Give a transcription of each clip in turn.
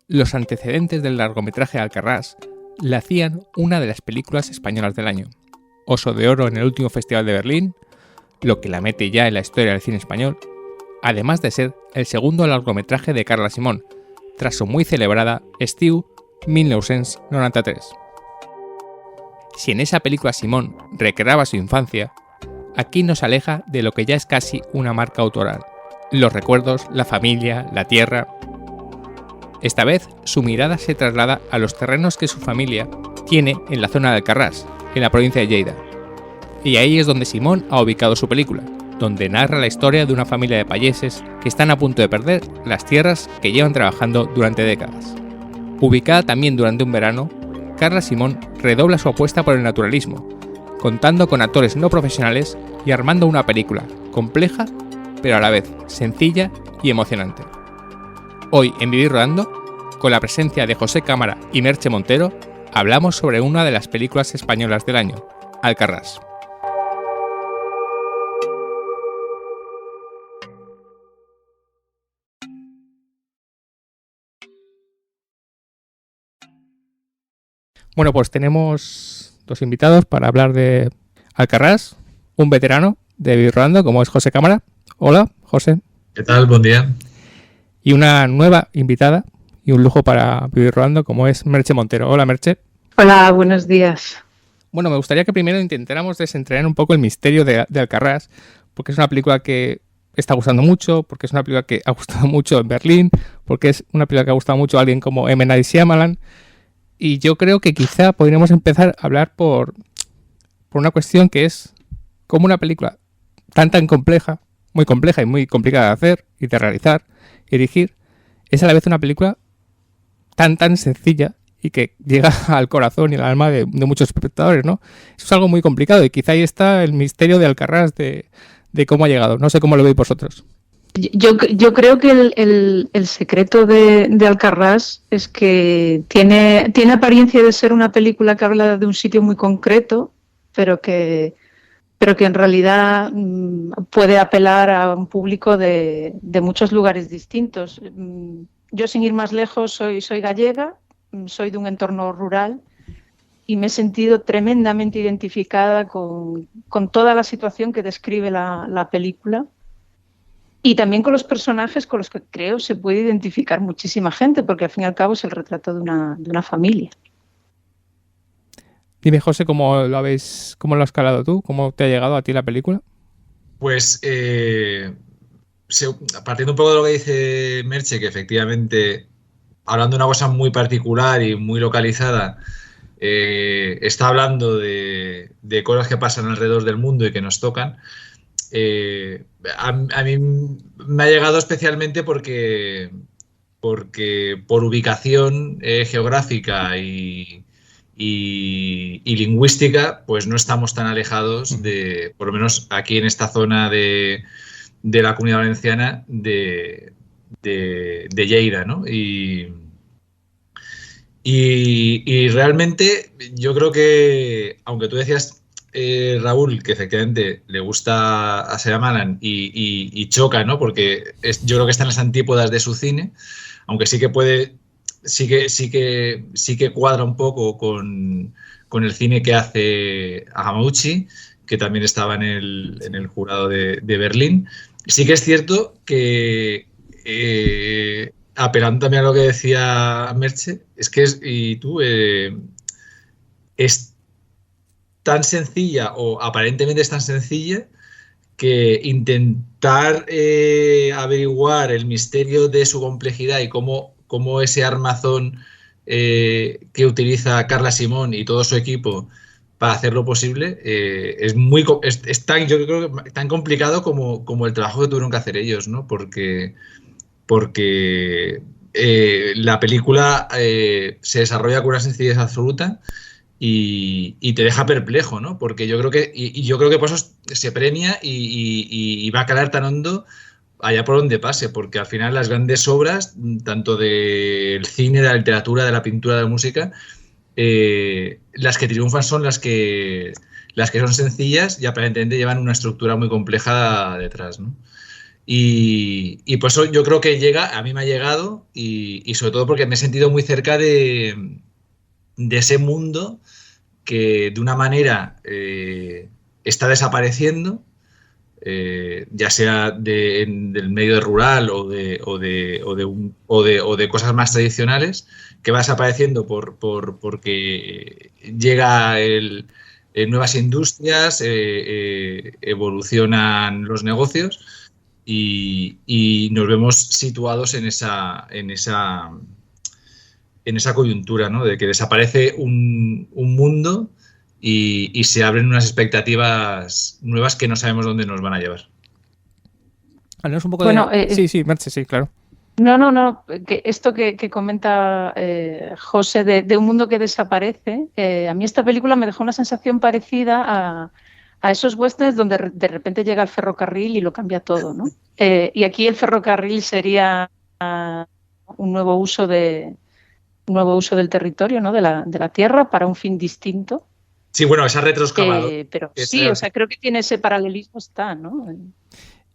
los antecedentes del largometraje Alcarrás la hacían una de las películas españolas del año. Oso de Oro en el último Festival de Berlín, lo que la mete ya en la historia del cine español, además de ser el segundo largometraje de Carla Simón, tras su muy celebrada Estiu 1993. Si en esa película Simón recreaba su infancia, aquí nos aleja de lo que ya es casi una marca autoral: los recuerdos, la familia, la tierra. Esta vez su mirada se traslada a los terrenos que su familia tiene en la zona de Alcarrás, en la provincia de Lleida. Y ahí es donde Simón ha ubicado su película, donde narra la historia de una familia de payeses que están a punto de perder las tierras que llevan trabajando durante décadas. Ubicada también durante un verano, Carla Simón redobla su apuesta por el naturalismo, contando con actores no profesionales y armando una película compleja, pero a la vez sencilla y emocionante. Hoy en Vivir Rodando, con la presencia de José Cámara y Merche Montero, hablamos sobre una de las películas españolas del año, Alcarrás. Bueno, pues tenemos dos invitados para hablar de Alcarrás, un veterano de Vivir Rodando, como es José Cámara. Hola, José. ¿Qué tal? Buen día. Y una nueva invitada y un lujo para Vivir Rodando, como es Merche Montero. Hola, Merche. Hola, buenos días. Bueno, me gustaría que primero intentáramos desentrañar un poco el misterio de Alcarrás, porque es una película que está gustando mucho, porque es una película que ha gustado mucho en Berlín, porque es una película que ha gustado mucho a alguien como M. Night Shyamalan. Y yo creo que quizá podríamos empezar a hablar por una cuestión que es cómo una película tan compleja, muy compleja y muy complicada de hacer y de realizar y dirigir, es a la vez una película tan sencilla y que llega al corazón y al alma de muchos espectadores, ¿no? Eso es algo muy complicado y quizá ahí está el misterio de Alcarrás de cómo ha llegado. No sé cómo lo veis vosotros. Yo creo que el secreto de Alcarrás es que tiene apariencia de ser una película que habla de un sitio muy concreto, pero que en realidad puede apelar a un público de muchos lugares distintos. Yo, sin ir más lejos, soy gallega, soy de un entorno rural y me he sentido tremendamente identificada con toda la situación que describe la película. Y también con los personajes con los que creo se puede identificar muchísima gente, porque al fin y al cabo es el retrato de una familia. Dime, José, ¿cómo lo has calado tú? ¿Cómo te ha llegado a ti la película? Pues partiendo un poco de lo que dice Merche, que efectivamente, hablando de una cosa muy particular y muy localizada, está hablando de cosas que pasan alrededor del mundo y que nos tocan. A mí me ha llegado especialmente porque por ubicación geográfica y lingüística, pues no estamos tan alejados de, por lo menos aquí en esta zona de la Comunidad Valenciana, de Lleida, ¿no? Y realmente yo creo que, aunque tú decías, Raúl, que efectivamente le gusta a Shyamalan y choca, ¿no? Porque yo creo que está en las antípodas de su cine, aunque sí que puede, sí que cuadra un poco con el cine que hace Hamaguchi, que también estaba en el jurado de Berlín. Sí que es cierto que, apelando también a lo que decía Merche, es que es tan sencilla, o aparentemente es tan sencilla, que intentar averiguar el misterio de su complejidad y cómo ese armazón que utiliza Carla Simón y todo su equipo para hacerlo posible es tan, yo creo que tan complicado como el trabajo que tuvieron que hacer ellos, ¿no? Porque la película se desarrolla con una sencillez absoluta y te deja perplejo, ¿no? Porque yo creo que yo creo que por eso se premia y va a calar tan hondo allá por donde pase, porque al final las grandes obras, tanto del cine, de la literatura, de la pintura, de la música, las que triunfan son las que son sencillas y aparentemente llevan una estructura muy compleja detrás, ¿no? Y por eso yo creo que a mí me ha llegado y sobre todo porque me he sentido muy cerca de ese mundo que de una manera está desapareciendo, ya sea del medio rural o de cosas más tradicionales, que va desapareciendo porque llega nuevas industrias, evolucionan los negocios y nos vemos situados en esa coyuntura, ¿no? De que desaparece un mundo y se abren unas expectativas nuevas que no sabemos dónde nos van a llevar. Hablamos un poco Bueno, sí, Merche, sí, claro. No, que esto que comenta José de un mundo que desaparece, a mí esta película me dejó una sensación parecida a esos westerns donde de repente llega el ferrocarril y lo cambia todo, ¿no? Y aquí el ferrocarril sería un nuevo uso del territorio, ¿no? de la tierra para un fin distinto. Sí, bueno, esa retroexcavadora. Pero sí, o sea, creo que tiene ese paralelismo, ¿no?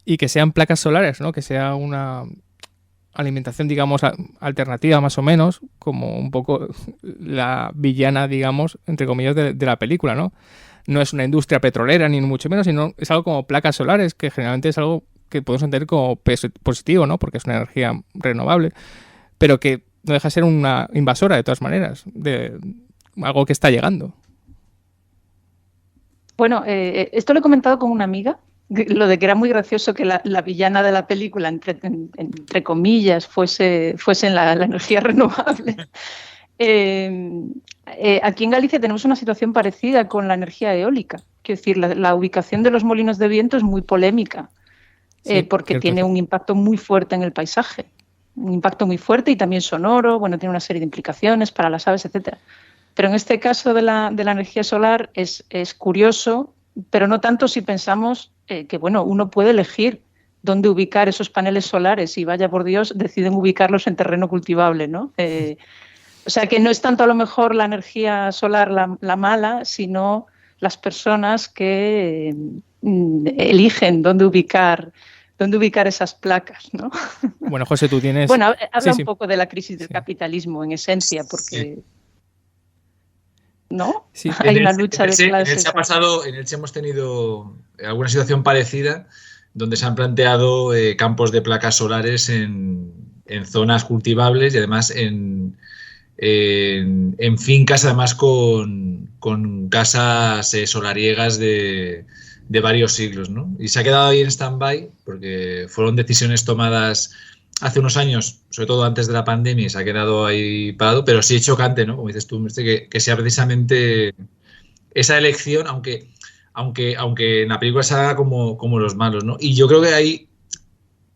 Y que sean placas solares, ¿no? Que sea una alimentación, digamos, alternativa más o menos, como un poco la villana, digamos, entre comillas, de la película, ¿no? No es una industria petrolera ni mucho menos, sino es algo como placas solares, que generalmente es algo que podemos entender como positivo, ¿no? Porque es una energía renovable, pero que no deja de ser una invasora de todas maneras, de algo que está llegando. Bueno, esto lo he comentado con una amiga, lo de que era muy gracioso que la villana de la película, entre comillas, fuese la energía renovable. Aquí en Galicia tenemos una situación parecida con la energía eólica. Quiero decir, la ubicación de los molinos de viento es muy polémica, porque tiene un impacto muy fuerte en el paisaje. Un impacto muy fuerte y también sonoro, bueno, tiene una serie de implicaciones para las aves, etcétera. Pero en este caso de la energía solar es curioso, pero no tanto si pensamos que, bueno, uno puede elegir dónde ubicar esos paneles solares y, vaya por Dios, deciden ubicarlos en terreno cultivable, ¿no? O sea, que no es tanto a lo mejor la energía solar la mala, sino las personas que eligen dónde ubicar esas placas, ¿no? Bueno, José, tú tienes... Bueno, habla un poco de la crisis del capitalismo en esencia, porque... ¿no? Sí. Hay una lucha de clases. En Elche hemos tenido alguna situación parecida donde se han planteado campos de placas solares en zonas cultivables y además en fincas además con casas solariegas de varios siglos, ¿no? Y se ha quedado ahí en stand-by porque fueron decisiones tomadas hace unos años, sobre todo antes de la pandemia, y se ha quedado ahí parado, pero sí es chocante, ¿no? Como dices tú, que sea precisamente esa elección, aunque en la película se haga como los malos, ¿no? Y yo creo que ahí,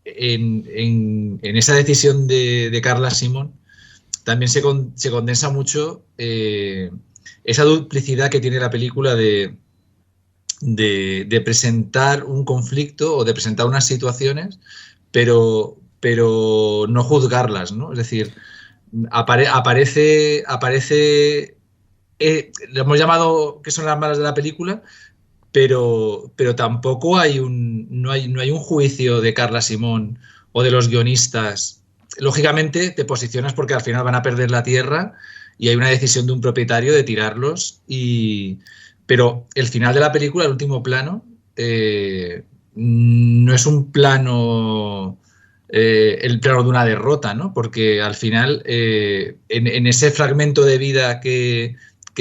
en esa decisión de Carla Simón, también se condensa mucho esa duplicidad que tiene la película de presentar un conflicto o de presentar unas situaciones, pero no juzgarlas, ¿no? Es decir, aparece lo hemos llamado que son las malas de la película, pero tampoco no hay un juicio de Carla Simón o de los guionistas. Lógicamente te posicionas porque al final van a perder la tierra y hay una decisión de un propietario de tirarlos, pero el final de la película, el último plano, no es un plano... el plano de una derrota, ¿no? Porque al final, en ese fragmento de vida que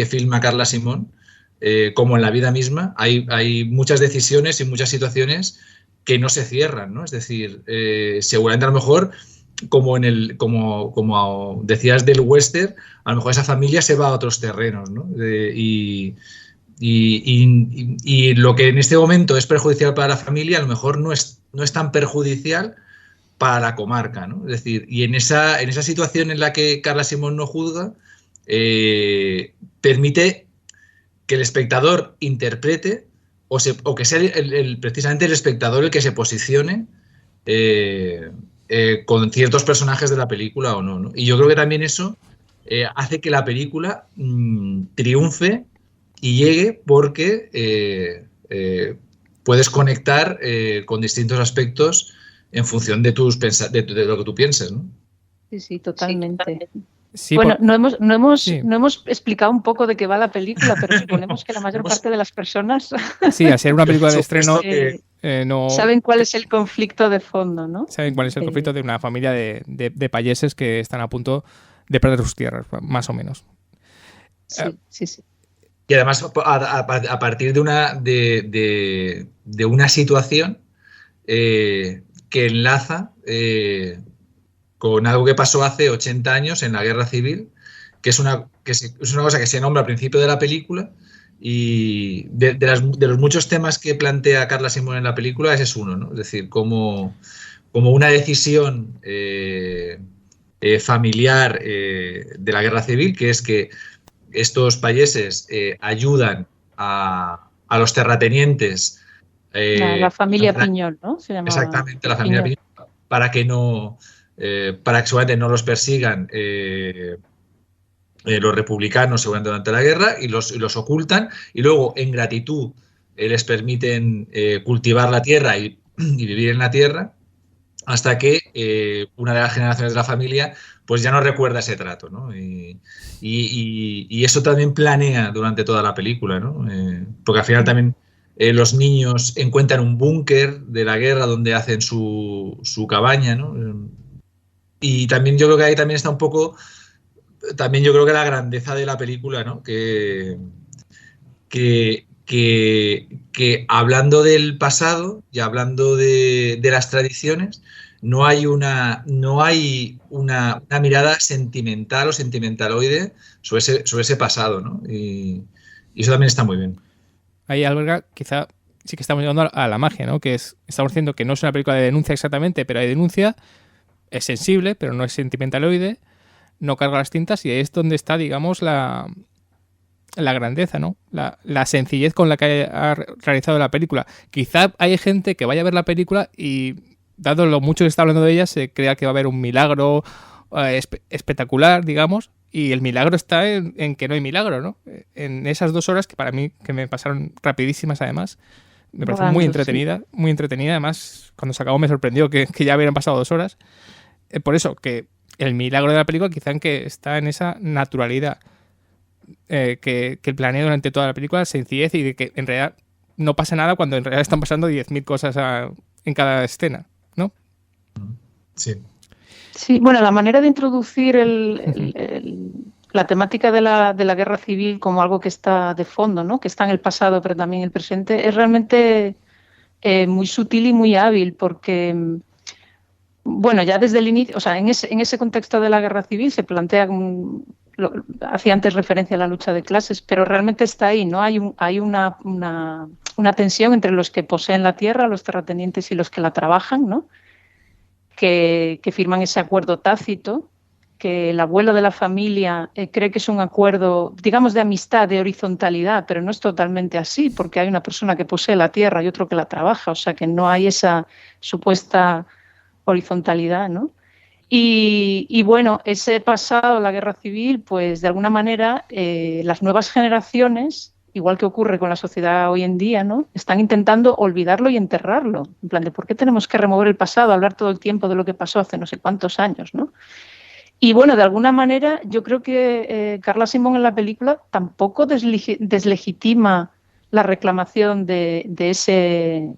filma Carla Simón, como en la vida misma, hay muchas decisiones y muchas situaciones que no se cierran, ¿no? Es decir, seguramente a lo mejor, como decías del western, a lo mejor esa familia se va a otros terrenos, ¿no? Y lo que en este momento es perjudicial para la familia, a lo mejor no es tan perjudicial para la comarca, ¿no? Es decir, y en esa situación en la que Carla Simón no juzga, permite que el espectador interprete o que sea precisamente el espectador el que se posicione con ciertos personajes de la película o no, ¿no? Y yo creo que también eso hace que la película triunfe y llegue porque puedes conectar con distintos aspectos en función de de lo que tú pienses, ¿no? Sí, totalmente. Sí, bueno, no sí. hemos explicado un poco de qué va la película, pero suponemos que la mayor parte de las personas Sí, al ser una película de estreno, no saben cuál es el conflicto de fondo, ¿no? saben cuál es el conflicto de una familia de payeses que están a punto de perder sus tierras, más o menos. Sí. Y además, a partir de una situación que enlaza con algo que pasó hace 80 años en la Guerra Civil, que es una cosa que se nombra al principio de la película, y de los muchos temas que plantea Carla Simón en la película, ese es uno, ¿no? Es decir, como una decisión familiar de la Guerra Civil, que es que estos payeses ayudan a los terratenientes. La familia Piñol, ¿no? Se llamaba. Exactamente, la familia Piñol, para que seguramente no los persigan los republicanos seguramente durante la guerra, y los ocultan, y luego en gratitud les permiten cultivar la tierra y vivir en la tierra, hasta que una de las generaciones de la familia pues ya no recuerda ese trato, ¿no? Y eso también planea durante toda la película, ¿no? Porque al final también los niños encuentran un búnker de la guerra donde hacen su cabaña, ¿no? Y también yo creo que ahí también está un poco, también yo creo que la grandeza de la película, ¿no? Que hablando del pasado y hablando de las tradiciones, no hay una mirada sentimental o sentimentaloide sobre ese pasado, ¿no? Y eso también está muy bien. Hay algo quizá sí que estamos llegando a la magia, ¿no? Estamos diciendo que no es una película de denuncia exactamente, pero hay denuncia, es sensible, pero no es sentimentaloide, no carga las tintas, y ahí es donde está, digamos, la grandeza, ¿no? La sencillez con la que ha realizado la película. Quizá hay gente que vaya a ver la película y, dado lo mucho que está hablando de ella, se crea que va a haber un milagro espectacular, digamos, y el milagro está en que no hay milagro, ¿no? En esas 2 horas que para mí, que me pasaron rapidísimas además, me pareció muy entretenida, además cuando se acabó me sorprendió que ya hubieran pasado 2 horas. Por eso, que el milagro de la película quizá en que está en esa naturalidad que planea durante toda la película, sencillez, y de que en realidad no pasa nada cuando en realidad están pasando 10.000 cosas en cada escena, ¿no? Sí. Sí, bueno, la manera de introducir la temática de la guerra civil como algo que está de fondo, ¿no? Que está en el pasado pero también en el presente, es realmente muy sutil y muy hábil, porque bueno, ya desde el inicio, o sea, en ese contexto de la guerra civil se plantea, hacía antes referencia a la lucha de clases, pero realmente está ahí, ¿no? Hay una tensión entre los que poseen la tierra, los terratenientes, y los que la trabajan, ¿no? Que firman ese acuerdo tácito, que el abuelo de la familia cree que es un acuerdo, digamos, de amistad, de horizontalidad, pero no es totalmente así, porque hay una persona que posee la tierra y otro que la trabaja, o sea que no hay esa supuesta horizontalidad, ¿no? Y bueno, ese pasado, la guerra civil, pues de alguna manera las nuevas generaciones, igual que ocurre con la sociedad hoy en día, ¿no? Están intentando olvidarlo y enterrarlo. En plan de, ¿por qué tenemos que remover el pasado, hablar todo el tiempo de lo que pasó hace no sé cuántos años, ¿no? Y bueno, de alguna manera yo creo que Carla Simón en la película tampoco deslegitima la reclamación de ese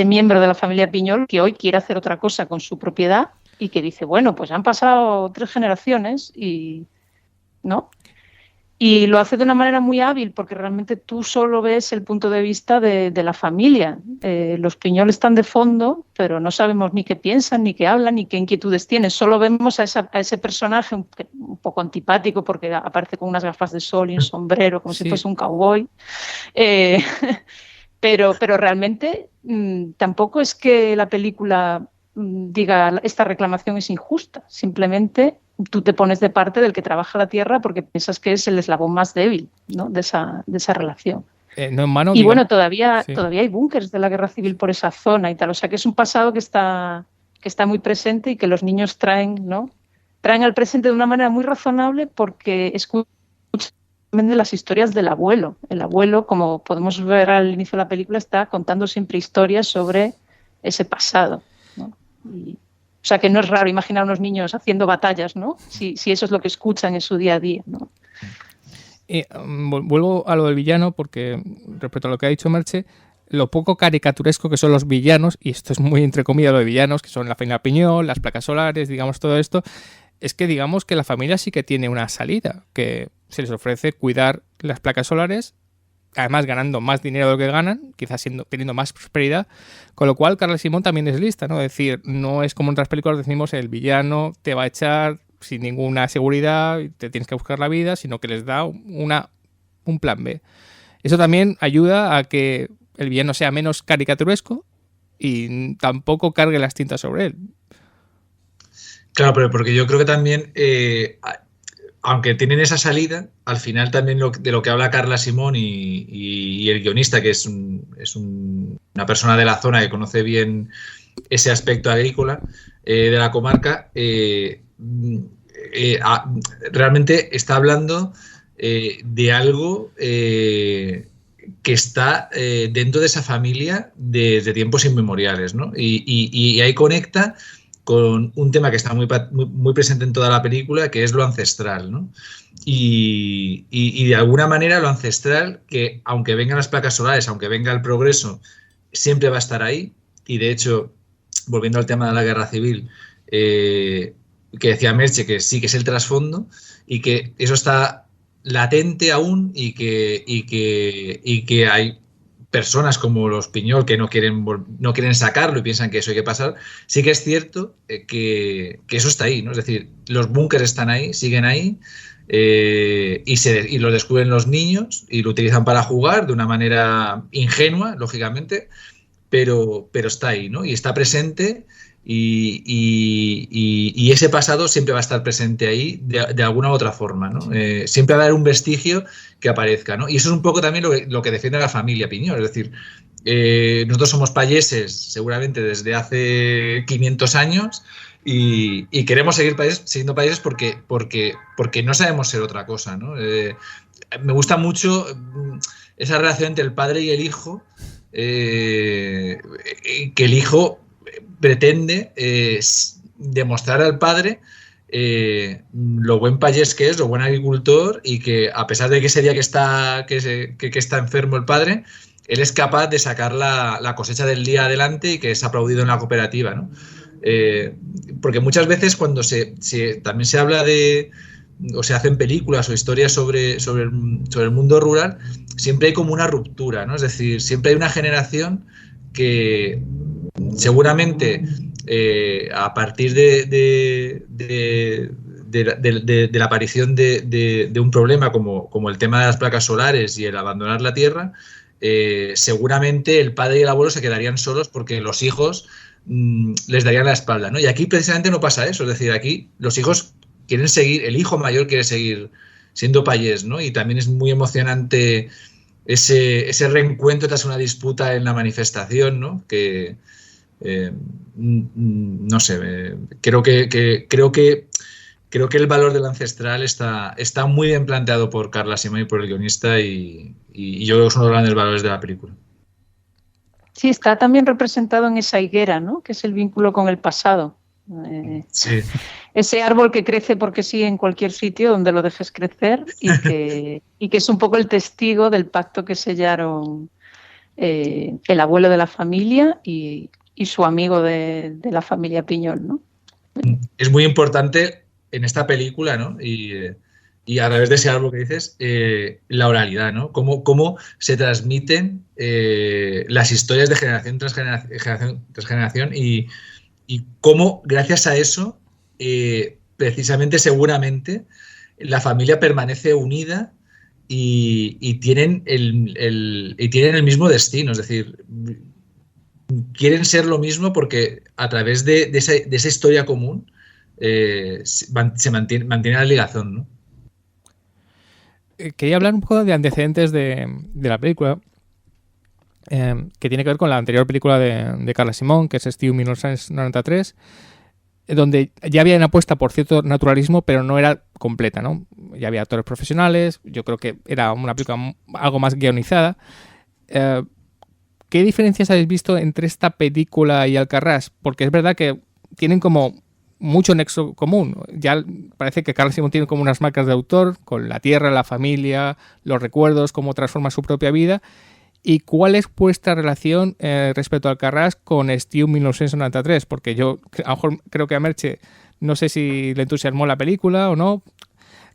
miembro de la familia Piñol que hoy quiere hacer otra cosa con su propiedad y que dice, bueno, pues han pasado 3 generaciones y, ¿no? Y lo hace de una manera muy hábil, porque realmente tú solo ves el punto de vista de la familia. Los Piñol están de fondo, pero no sabemos ni qué piensan, ni qué hablan, ni qué inquietudes tienen. Solo vemos a ese personaje un poco antipático, porque aparece con unas gafas de sol y un sombrero, como si fuese un cowboy. Pero realmente tampoco es que la película diga esta reclamación es injusta. Simplemente tú te pones de parte del que trabaja la tierra porque piensas que es el eslabón más débil, ¿no? de esa relación. No en vano, y bueno, todavía hay búnkers de la guerra civil por esa zona y tal. O sea que es un pasado que está muy presente y que los niños traen al presente de una manera muy razonable, porque escuchan de las historias del abuelo. El abuelo, como podemos ver al inicio de la película, está contando siempre historias sobre ese pasado, ¿no? O sea, que no es raro imaginar a unos niños haciendo batallas, ¿no? Si eso es lo que escuchan en su día a día, ¿no? Vuelvo a lo del villano, porque respecto a lo que ha dicho Merche, lo poco caricaturesco que son los villanos, y esto es muy entre comillas lo de villanos, que son la familia Piñol, las placas solares, digamos, todo esto, es que digamos que la familia sí que tiene una salida, que se les ofrece cuidar las placas solares, además ganando más dinero de lo que ganan, quizás teniendo más prosperidad, con lo cual Carla Simón también es lista, ¿no? Es decir, no es como en otras películas decimos el villano te va a echar sin ninguna seguridad, te tienes que buscar la vida, sino que les da un plan B. Eso también ayuda a que el villano sea menos caricaturesco y tampoco cargue las tintas sobre él. Claro, pero porque yo creo que también, aunque tienen esa salida, al final también de lo que habla Carla Simón y el guionista, que es una persona de la zona que conoce bien ese aspecto agrícola de la comarca, realmente está hablando de algo que está dentro de esa familia desde tiempos inmemoriales, ¿no? Y ahí conecta con un tema que está muy presente en toda la película, que es lo ancestral, ¿no? Y de alguna manera lo ancestral, que aunque vengan las placas solares, aunque venga el progreso, siempre va a estar ahí. Y de hecho, volviendo al tema de la guerra civil, que decía Merche, que sí que es el trasfondo y que eso está latente aún y que hay personas como los Piñol que no quieren sacarlo y piensan que eso hay que pasar. Sí que es cierto que eso está ahí, ¿no? Es decir, los búnkers están ahí, siguen ahí, y lo descubren los niños y lo utilizan para jugar de una manera ingenua, lógicamente, pero está ahí, ¿no? Y está presente y ese pasado siempre va a estar presente ahí de alguna u otra forma, ¿no? Siempre va a haber un vestigio que aparezca, ¿no? Y eso es un poco también lo que defiende la familia Piñol, es decir, nosotros somos payeses seguramente desde hace 500 años y queremos seguir siendo payeses porque no sabemos ser otra cosa, ¿no? Me gusta mucho esa relación entre el padre y el hijo, que el hijo pretende demostrar al padre lo buen payés que es, lo buen agricultor, y que a pesar de que ese día que está enfermo el padre, él es capaz de sacar la cosecha del día adelante y que es aplaudido en la cooperativa, ¿no? Porque muchas veces cuando también se habla o se hacen películas o historias sobre el mundo rural, siempre hay como una ruptura, ¿no? Es decir, siempre hay una generación que seguramente a partir de la aparición de un problema como el tema de las placas solares y el abandonar la tierra, seguramente el padre y el abuelo se quedarían solos porque los hijos les darían la espalda, ¿no? Y aquí precisamente no pasa eso, es decir, aquí los hijos quieren seguir, el hijo mayor quiere seguir siendo payés, ¿no? Y también es muy emocionante ese reencuentro tras una disputa en la manifestación, ¿no? Que no sé, creo que el valor del ancestral está muy bien planteado por Carla Simón y por el guionista y yo creo que es uno de los grandes valores de la película. Sí, está también representado en esa higuera, ¿no? Que es el vínculo con el pasado. Sí. Ese árbol que crece porque sí en cualquier sitio donde lo dejes crecer y que es un poco el testigo del pacto que sellaron el abuelo de la familia y su amigo de la familia Piñol, ¿no? Es muy importante en esta película, ¿no? Y a través de ese árbol que dices, la oralidad, ¿no? Cómo se transmiten las historias de generación tras generación y cómo, gracias a eso, precisamente, seguramente, la familia permanece unida y tienen el mismo destino. Es decir, quieren ser lo mismo porque a través de esa historia común se mantiene la ligación, ¿no? Quería hablar un poco de antecedentes de la película, que tiene que ver con la anterior película de Carla Simón, que es Estiu 1993, donde ya había una apuesta por cierto naturalismo, pero no era completa, ¿no? Ya había actores profesionales, yo creo que era una película algo más guionizada. ¿Qué diferencias habéis visto entre esta película y Alcarrás? Porque es verdad que tienen como mucho nexo común. Ya parece que Carla Simón tiene como unas marcas de autor con la tierra, la familia, los recuerdos, cómo transforma su propia vida. ¿Y cuál es vuestra relación respecto a Alcarràs con Estiu 1993? Porque yo a lo mejor creo que a Merche no sé si le entusiasmó la película o no.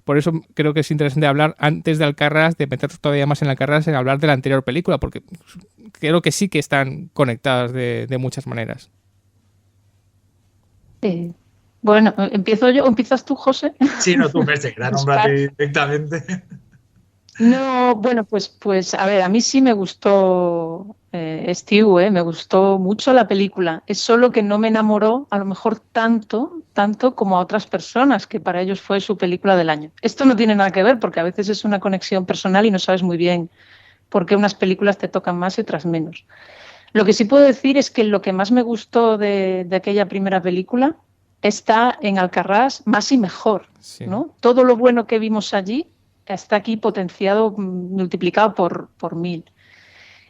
Por eso creo que es interesante hablar antes de Alcarràs, de meternos todavía más en Alcarràs, en hablar de la anterior película, porque creo que sí que están conectadas de muchas maneras. Bueno, ¿empiezo yo o empiezas tú, José? Sí, no, tú, Merche, que la nombraste directamente. No, bueno, pues a ver, a mí sí me gustó Estiu, me gustó mucho la película. Es solo que no me enamoró, a lo mejor tanto como a otras personas, que para ellos fue su película del año. Esto no tiene nada que ver, porque a veces es una conexión personal y no sabes muy bien por qué unas películas te tocan más y otras menos. Lo que sí puedo decir es que lo que más me gustó de aquella primera película está en Alcarràs más y mejor, Sí. ¿no? Todo lo bueno que vimos allí está aquí potenciado, multiplicado por 1000.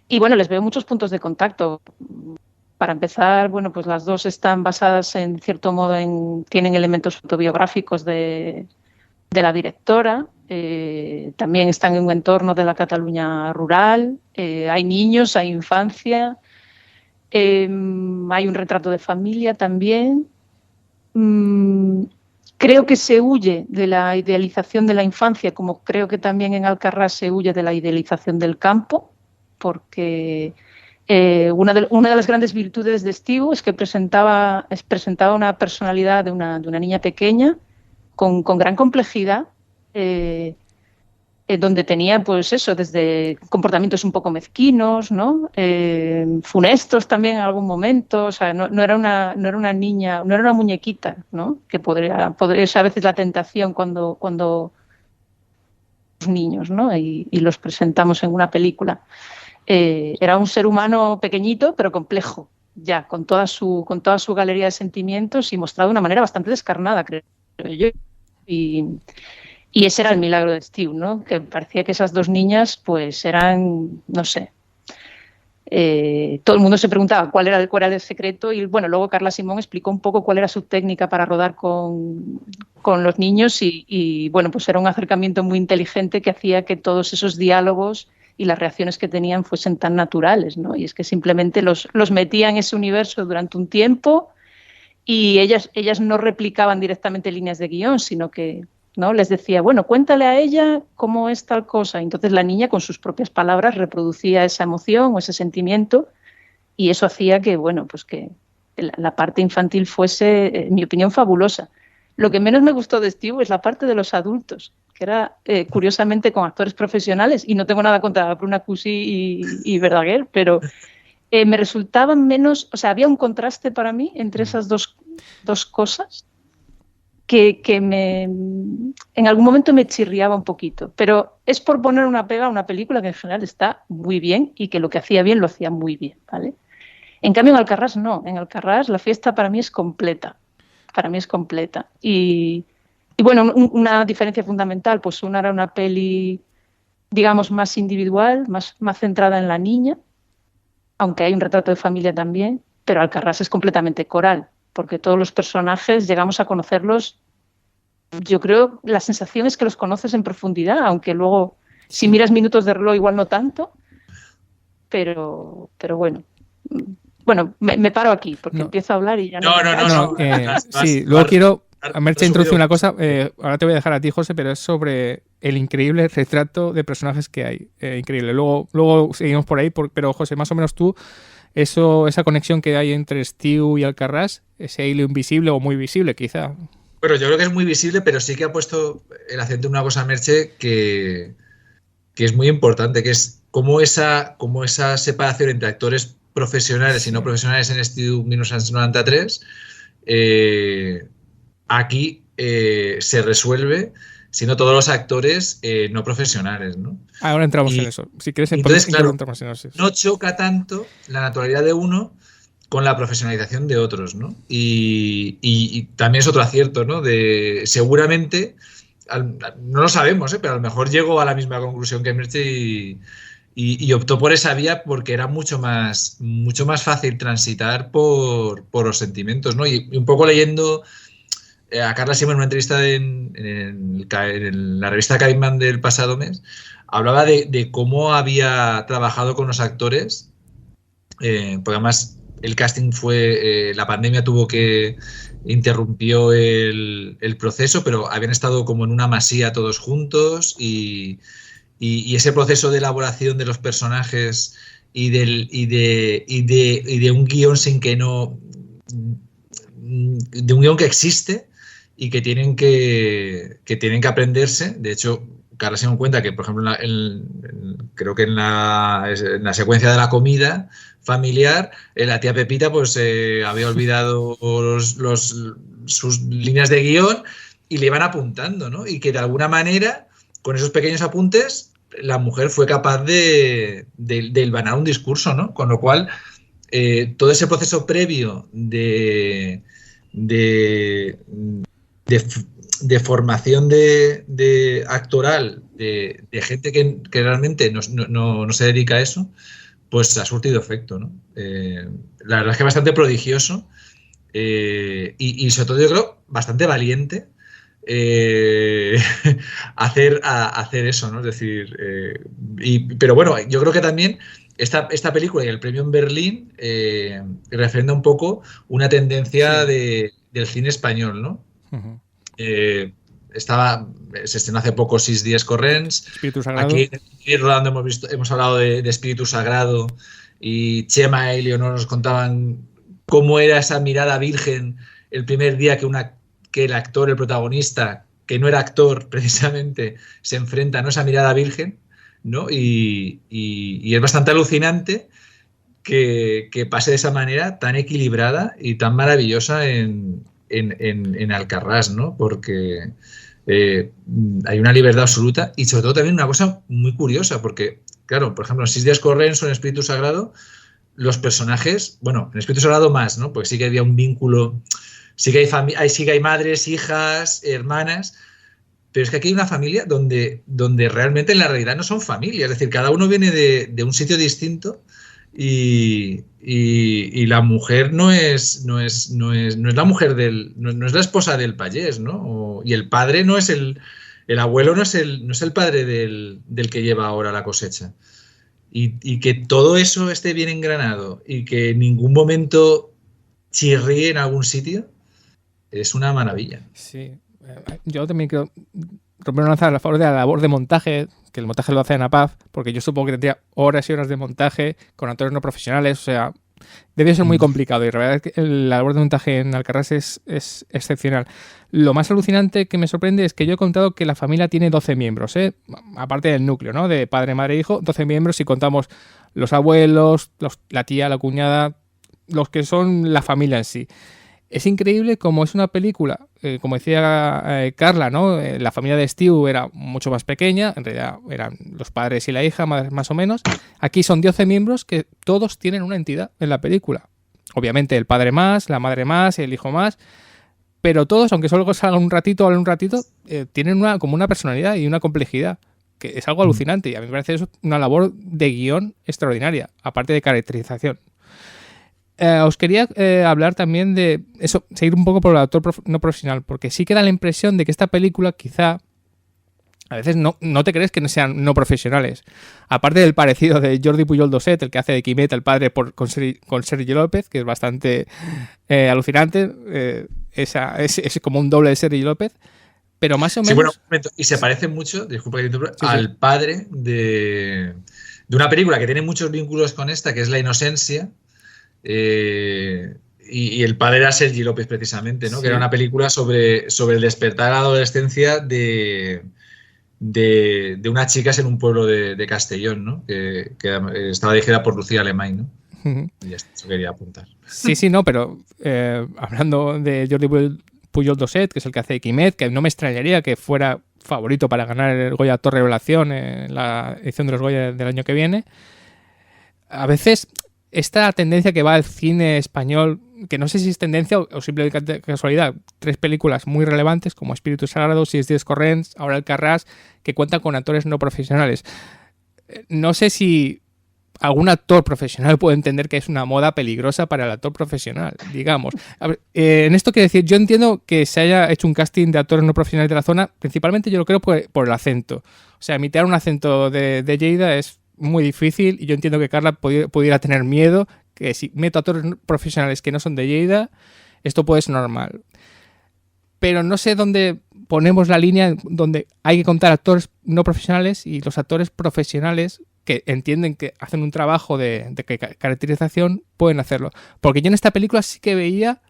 Y bueno, les veo muchos puntos de contacto. Para empezar, bueno, pues las dos están basadas en cierto modo tienen elementos autobiográficos de la directora. También están en un entorno de la Cataluña rural. Hay niños, hay infancia. Hay un retrato de familia también. Creo que se huye de la idealización de la infancia, como creo que también en Alcarràs se huye de la idealización del campo, porque una de las grandes virtudes de Estiu es que presentaba una personalidad de una niña pequeña con gran complejidad, donde tenía, pues eso, desde comportamientos un poco mezquinos, ¿no? Funestos también en algún momento. O sea, no era una niña, no era una muñequita, ¿no? Que podría ser a veces la tentación cuando los niños, ¿no? Y los presentamos en una película. Era un ser humano pequeñito, pero complejo, ya, con toda su galería de sentimientos y mostrado de una manera bastante descarnada, creo yo. Y ese era el milagro de Estiu, ¿no? Que parecía que esas dos niñas, pues eran, no sé, todo el mundo se preguntaba cuál era el secreto y, bueno, luego Carla Simón explicó un poco cuál era su técnica para rodar con los niños y, bueno, pues era un acercamiento muy inteligente que hacía que todos esos diálogos y las reacciones que tenían fuesen tan naturales, ¿no? Y es que simplemente los metía en ese universo durante un tiempo y ellas no replicaban directamente líneas de guión, sino que, ¿no? Les decía, bueno, cuéntale a ella cómo es tal cosa. Entonces la niña con sus propias palabras reproducía esa emoción o ese sentimiento y eso hacía que, bueno, pues que la parte infantil fuese, en mi opinión, fabulosa. Lo que menos me gustó de Estiu es la parte de los adultos, que era, curiosamente, con actores profesionales, y no tengo nada contra Bruna Cusi y Verdaguer, pero me resultaban menos, o sea, había un contraste para mí entre esas dos cosas que en algún momento me chirriaba un poquito, pero es por poner una pega a una película que en general está muy bien y que lo que hacía bien lo hacía muy bien, ¿vale? En cambio en Alcarràs no, en Alcarràs la fiesta para mí es completa, y bueno, una diferencia fundamental, pues una era una peli, digamos, más individual, más centrada en la niña, aunque hay un retrato de familia también, pero Alcarràs es completamente coral, porque todos los personajes llegamos a conocerlos, yo creo, la sensación es que los conoces en profundidad, aunque luego, si miras minutos de reloj, igual no tanto, pero bueno. Bueno, me paro aquí, porque empiezo a hablar y ya no. Sí, luego quiero... A Merche introduce una cosa, ahora te voy a dejar a ti, José, pero es sobre el increíble retrato de personajes que hay. Increíble. Luego seguimos por ahí, pero José, más o menos tú, esa conexión que hay entre Estiu y Alcarràs, ese hilo invisible o muy visible, quizá. Bueno, yo creo que es muy visible, pero sí que ha puesto el acento en una cosa, Merche, que es muy importante, que es cómo esa separación entre actores profesionales y no profesionales en Estiu 1993 aquí se resuelve siendo todos los actores no profesionales, ¿no? Ahora entramos en eso. Si quieres, entonces, claro, entramos en eso. No choca tanto la naturalidad de uno con la profesionalización de otros, ¿no? Y también es otro acierto, ¿no? Seguramente, no lo sabemos, pero a lo mejor llego a la misma conclusión que Merche y optó por esa vía porque era mucho más fácil transitar por los sentimientos, ¿no? Y un poco leyendo a Carla Simón en una entrevista en la revista Caveman del pasado mes, hablaba de cómo había trabajado con los actores, porque además el casting fue, la pandemia interrumpió el proceso, pero habían estado como en una masía todos juntos y ese proceso de elaboración de los personajes y de un guión de un guión que existe y que tienen que aprenderse. De hecho, Carla se da cuenta que, por ejemplo, creo que en la secuencia de la comida familiar, la tía Pepita pues había olvidado sus líneas de guión y le iban apuntando, ¿no? Y que de alguna manera, con esos pequeños apuntes, la mujer fue capaz de hilvanar un discurso, ¿no? Con lo cual, todo ese proceso previo de formación de actoral de gente que realmente no se dedica a eso, pues ha surtido efecto, ¿no? La verdad es que bastante prodigioso y sobre todo yo creo bastante valiente hacer eso, ¿no? Es decir, pero bueno, yo creo que también esta película y el premio en Berlín refrenda un poco una tendencia del cine español, ¿no? Uh-huh. Se estrenó hace poco 6 días corrents. Espíritu Sagrado. Aquí rodando hemos hablado de Espíritu Sagrado y Chema y Leonor nos contaban cómo era esa mirada virgen el primer día que el actor, el protagonista, que no era actor precisamente, se enfrenta a esa mirada virgen, ¿no? Y es bastante alucinante que pase de esa manera tan equilibrada y tan maravillosa en Alcarrás, ¿no? Porque hay una libertad absoluta y sobre todo también una cosa muy curiosa, porque, claro, por ejemplo, en 6 días corrents o en Espíritu Sagrado, los personajes, bueno, en Espíritu Sagrado más, ¿no? Porque sí que había un vínculo, sí que hay madres, hijas, hermanas, pero es que aquí hay una familia donde realmente en la realidad no son familias, es decir, cada uno viene de un sitio distinto. Y la mujer no es la mujer no es la esposa del payés, ¿no? Y el padre no es el abuelo no es el padre del que lleva ahora la cosecha. Y que todo eso esté bien engranado y que en ningún momento chirríe en algún sitio es una maravilla. Sí, yo también quiero romper una lanza a favor de la labor de montaje, que el montaje lo hace Anapaz, porque yo supongo que tendría horas y horas de montaje con actores no profesionales, o sea, debe ser muy complicado y la verdad es que la labor de montaje en Alcarrás es excepcional. Lo más alucinante que me sorprende es que yo he contado que la familia tiene 12 miembros, aparte del núcleo, ¿no? De padre, madre e hijo, 12 miembros si contamos los abuelos, la tía, la cuñada, los que son la familia en sí. Es increíble como es una película, como decía Carla, ¿no? La familia de Stu era mucho más pequeña, en realidad eran los padres y la hija, más o menos. Aquí son 12 miembros que todos tienen una entidad en la película. Obviamente el padre más, la madre más, el hijo más, pero todos, aunque solo salgan un ratito, tienen como una personalidad y una complejidad, que es algo alucinante y a mí me parece eso una labor de guión extraordinaria, aparte de caracterización. Os quería hablar también de eso, seguir un poco por el actor no profesional, porque sí que da la impresión de que esta película quizá a veces no te crees que no sean no profesionales. Aparte del parecido de Jordi Pujol Doset, el que hace de Quimet, el padre con Sergi López, que es bastante alucinante, es como un doble de Sergi López, pero más o menos... Sí, bueno, un momento. Y se parece mucho, disculpa que te interrumpa, al padre de una película que tiene muchos vínculos con esta, que es La Inocencia. Y el padre era Sergi López precisamente, ¿no? Sí. Que era una película sobre el despertar a la adolescencia de unas chicas en un pueblo de Castellón, ¿no? Que estaba dirigida por Lucía Alemany, ¿no? Uh-huh. Y eso quería apuntar. Sí, no, pero hablando de Jordi Pujol Doset, que es el que hace Quimet, que no me extrañaría que fuera favorito para ganar el Goya Actor Revelación en la edición de los Goya del año que viene, a veces... Esta tendencia que va al cine español, que no sé si es tendencia o simplemente casualidad, 3 películas muy relevantes como Espíritu Sagrado, 6 días corrents, ahora Alcarrás, que cuentan con actores no profesionales. no sé si algún actor profesional puede entender que es una moda peligrosa para el actor profesional, digamos. A ver, en esto quiero decir, yo entiendo que se haya hecho un casting de actores no profesionales de la zona, principalmente yo lo creo por el acento. O sea, imitar un acento de Lleida es muy difícil y yo entiendo que Carla pudiera tener miedo, que si meto actores profesionales que no son de Lleida, esto puede ser normal. Pero no sé dónde ponemos la línea donde hay que contar actores no profesionales y los actores profesionales que entienden que hacen un trabajo de caracterización pueden hacerlo. Porque yo en esta película sí que veía,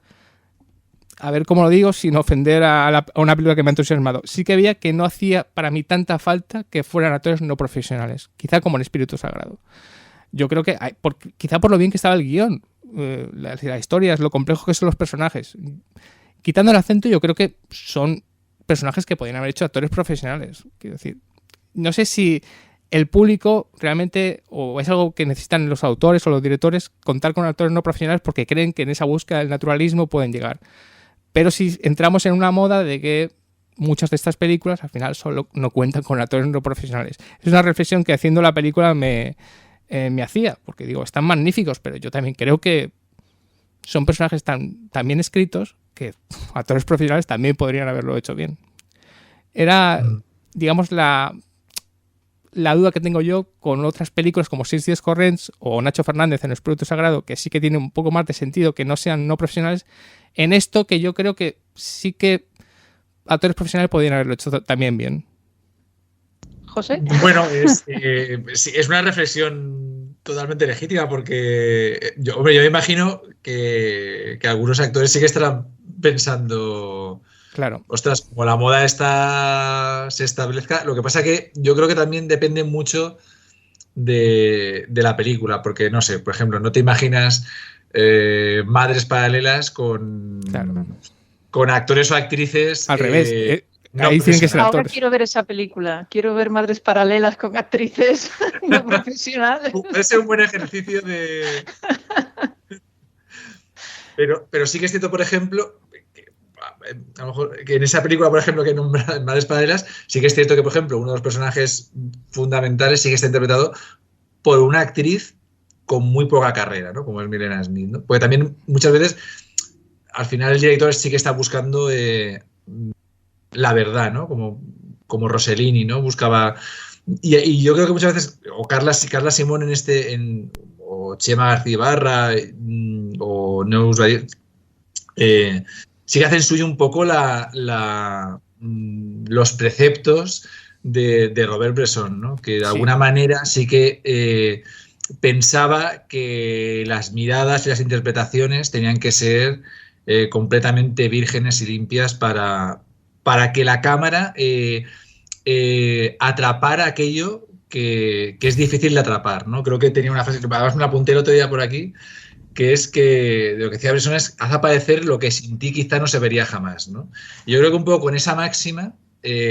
a ver cómo lo digo sin ofender a una película que me ha entusiasmado, sí que veía que no hacía para mí tanta falta que fueran actores no profesionales, quizá como en Espíritu Sagrado. Yo creo que quizá por lo bien que estaba el guión, la historia, es lo complejo que son los personajes. Quitando el acento, yo creo que son personajes que podrían haber hecho actores profesionales. Quiero decir, no sé si el público realmente, o es algo que necesitan los autores o los directores, contar con actores no profesionales porque creen que en esa búsqueda del naturalismo pueden llegar. Pero si entramos en una moda de que muchas de estas películas al final solo no cuentan con actores no profesionales. Es una reflexión que haciendo la película me hacía, porque digo, están magníficos, pero yo también creo que son personajes tan bien escritos que actores profesionales también podrían haberlo hecho bien. Era, digamos, la duda que tengo yo con otras películas como 6 días corrents o Nacho Fernández en Espíritu Sagrado, que sí que tiene un poco más de sentido que no sean no profesionales, en esto que yo creo que sí que actores profesionales podrían haberlo hecho también bien. José. Bueno, es una reflexión totalmente legítima porque yo me imagino que algunos actores sí que estarán pensando, claro, ostras, como la moda esta se establezca. Lo que pasa que yo creo que también depende mucho de la película, porque no sé, por ejemplo, no te imaginas madres paralelas con actores o actrices al revés. no ahí tienen que ser Ahora actores. quiero ver esa película. Quiero ver madres paralelas con actrices no profesionales. Puede ser un buen ejercicio de... Pero sí que es cierto, por ejemplo, que, a lo mejor que en esa película, por ejemplo, que nombra Madres Paralelas, sí que es cierto que, por ejemplo, uno de los personajes fundamentales sí que está interpretado por una actriz con muy poca carrera, ¿no? Como es Milena Smith, ¿no? Porque también muchas veces, al final, el director sí que está buscando la verdad, ¿no? Como Rossellini, ¿no? Buscaba... Y yo creo que muchas veces, o Carla Simón o Chema García Ibarra, o Neus Bayer, sí que hacen suyo un poco los preceptos de Robert Bresson, ¿no? Que de alguna manera sí que pensaba que las miradas y las interpretaciones tenían que ser completamente vírgenes y limpias para que la cámara atrapara aquello que es difícil de atrapar, ¿no? Creo que tenía una frase que además me la apunté el otro día por aquí, que es que lo que decía Bresson es: haz aparecer lo que sin ti quizá no se vería jamás, ¿no? Y yo creo que un poco con esa máxima,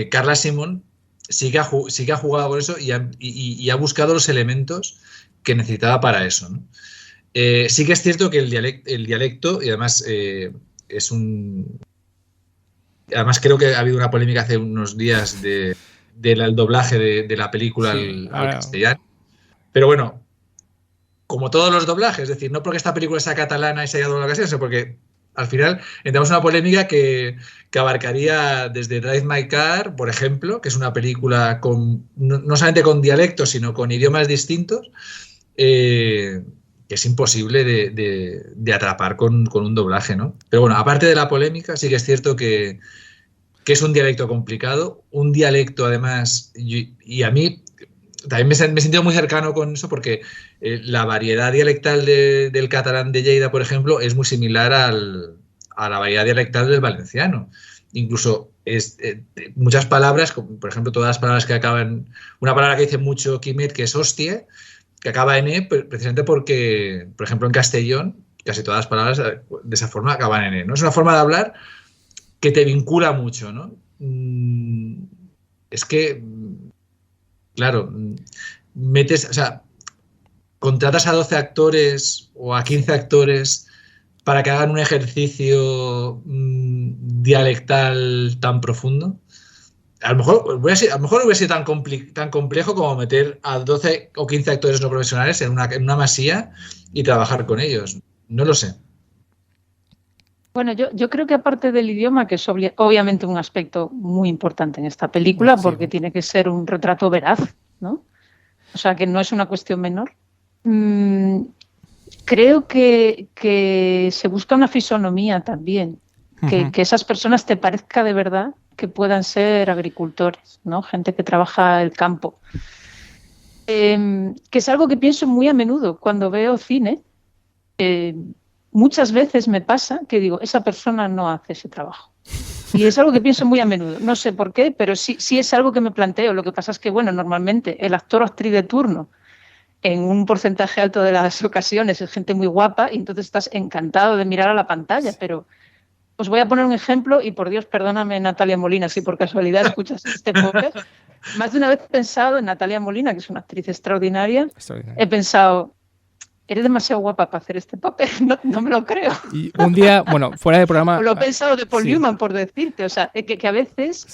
Carla Simón sí que ha jugado con eso y ha buscado los elementos que necesitaba para eso, ¿no? Sí que es cierto que el dialecto, y además es un... Además creo que ha habido una polémica hace unos días del doblaje de la película al castellano. Pero bueno, como todos los doblajes, es decir, no porque esta película sea catalana y se haya doblado al castellano, sino porque al final entramos en una polémica que abarcaría desde Drive My Car, por ejemplo, que es una película no solamente con dialectos, sino con idiomas distintos, que es imposible de atrapar con un doblaje, ¿no? Pero bueno, aparte de la polémica, sí que es cierto que es un dialecto complicado, un dialecto además, y a mí también me he sentido muy cercano con eso porque la variedad dialectal del catalán de Lleida, por ejemplo, es muy similar a la variedad dialectal del valenciano. Incluso muchas palabras, como por ejemplo todas las palabras que acaban, una palabra que dice mucho Quimet, que es hostia, que acaba en precisamente porque, por ejemplo, en Castellón, casi todas las palabras de esa forma acaban en ¿no? Es una forma de hablar que te vincula mucho, ¿no? Es que, claro, contratas a 12 actores o a 15 actores para que hagan un ejercicio dialectal tan profundo. a lo mejor no hubiera sido tan complejo como meter a 12 o 15 actores no profesionales en una masía y trabajar con ellos. No lo sé. Bueno, yo creo que aparte del idioma, que es obviamente un aspecto muy importante en esta película, porque tiene que ser un retrato veraz, ¿no? O sea, que no es una cuestión menor. Creo que se busca una fisonomía también, que esas personas te parezca de verdad que puedan ser agricultores, ¿no? Gente que trabaja el campo. Que es algo que pienso muy a menudo cuando veo cine. Muchas veces me pasa que digo, esa persona no hace ese trabajo. Y es algo que pienso muy a menudo. No sé por qué, pero sí es algo que me planteo. Lo que pasa es que, bueno, normalmente el actor o actriz de turno, en un porcentaje alto de las ocasiones, es gente muy guapa y entonces estás encantado de mirar a la pantalla. Pero os voy a poner un ejemplo y, por Dios, perdóname, Natalia Molina, si por casualidad escuchas este podcast. Más de una vez he pensado en Natalia Molina, que es una actriz extraordinaria. He pensado... Eres demasiado guapa para hacer este papel, no me lo creo. Y un día, bueno, fuera de programa... Lo he pensado de Paul Newman, por decirte. O sea, que a veces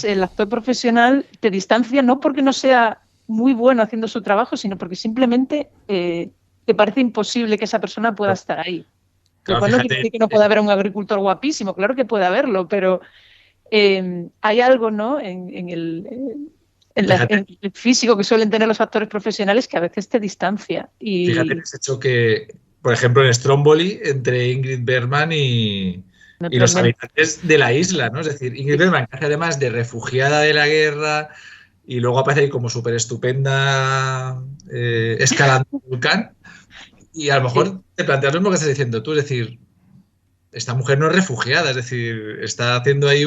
el actor profesional te distancia no porque no sea muy bueno haciendo su trabajo, sino porque simplemente te parece imposible que esa persona pueda estar ahí. Lo cual no quiere decir que no pueda haber un agricultor guapísimo, claro que puede haberlo, pero hay algo, ¿no?, en el físico que suelen tener los actores profesionales que a veces te distancia. Y... Fíjate ese choque, por ejemplo, en Stromboli, entre Ingrid Bergman y los habitantes de la isla, ¿no? Es decir, Ingrid Bergman, que hace además de refugiada de la guerra y luego aparece ahí como súper estupenda escalando un volcán, y a lo mejor te planteas lo mismo que estás diciendo tú, es decir, esta mujer no es refugiada, es decir, está haciendo ahí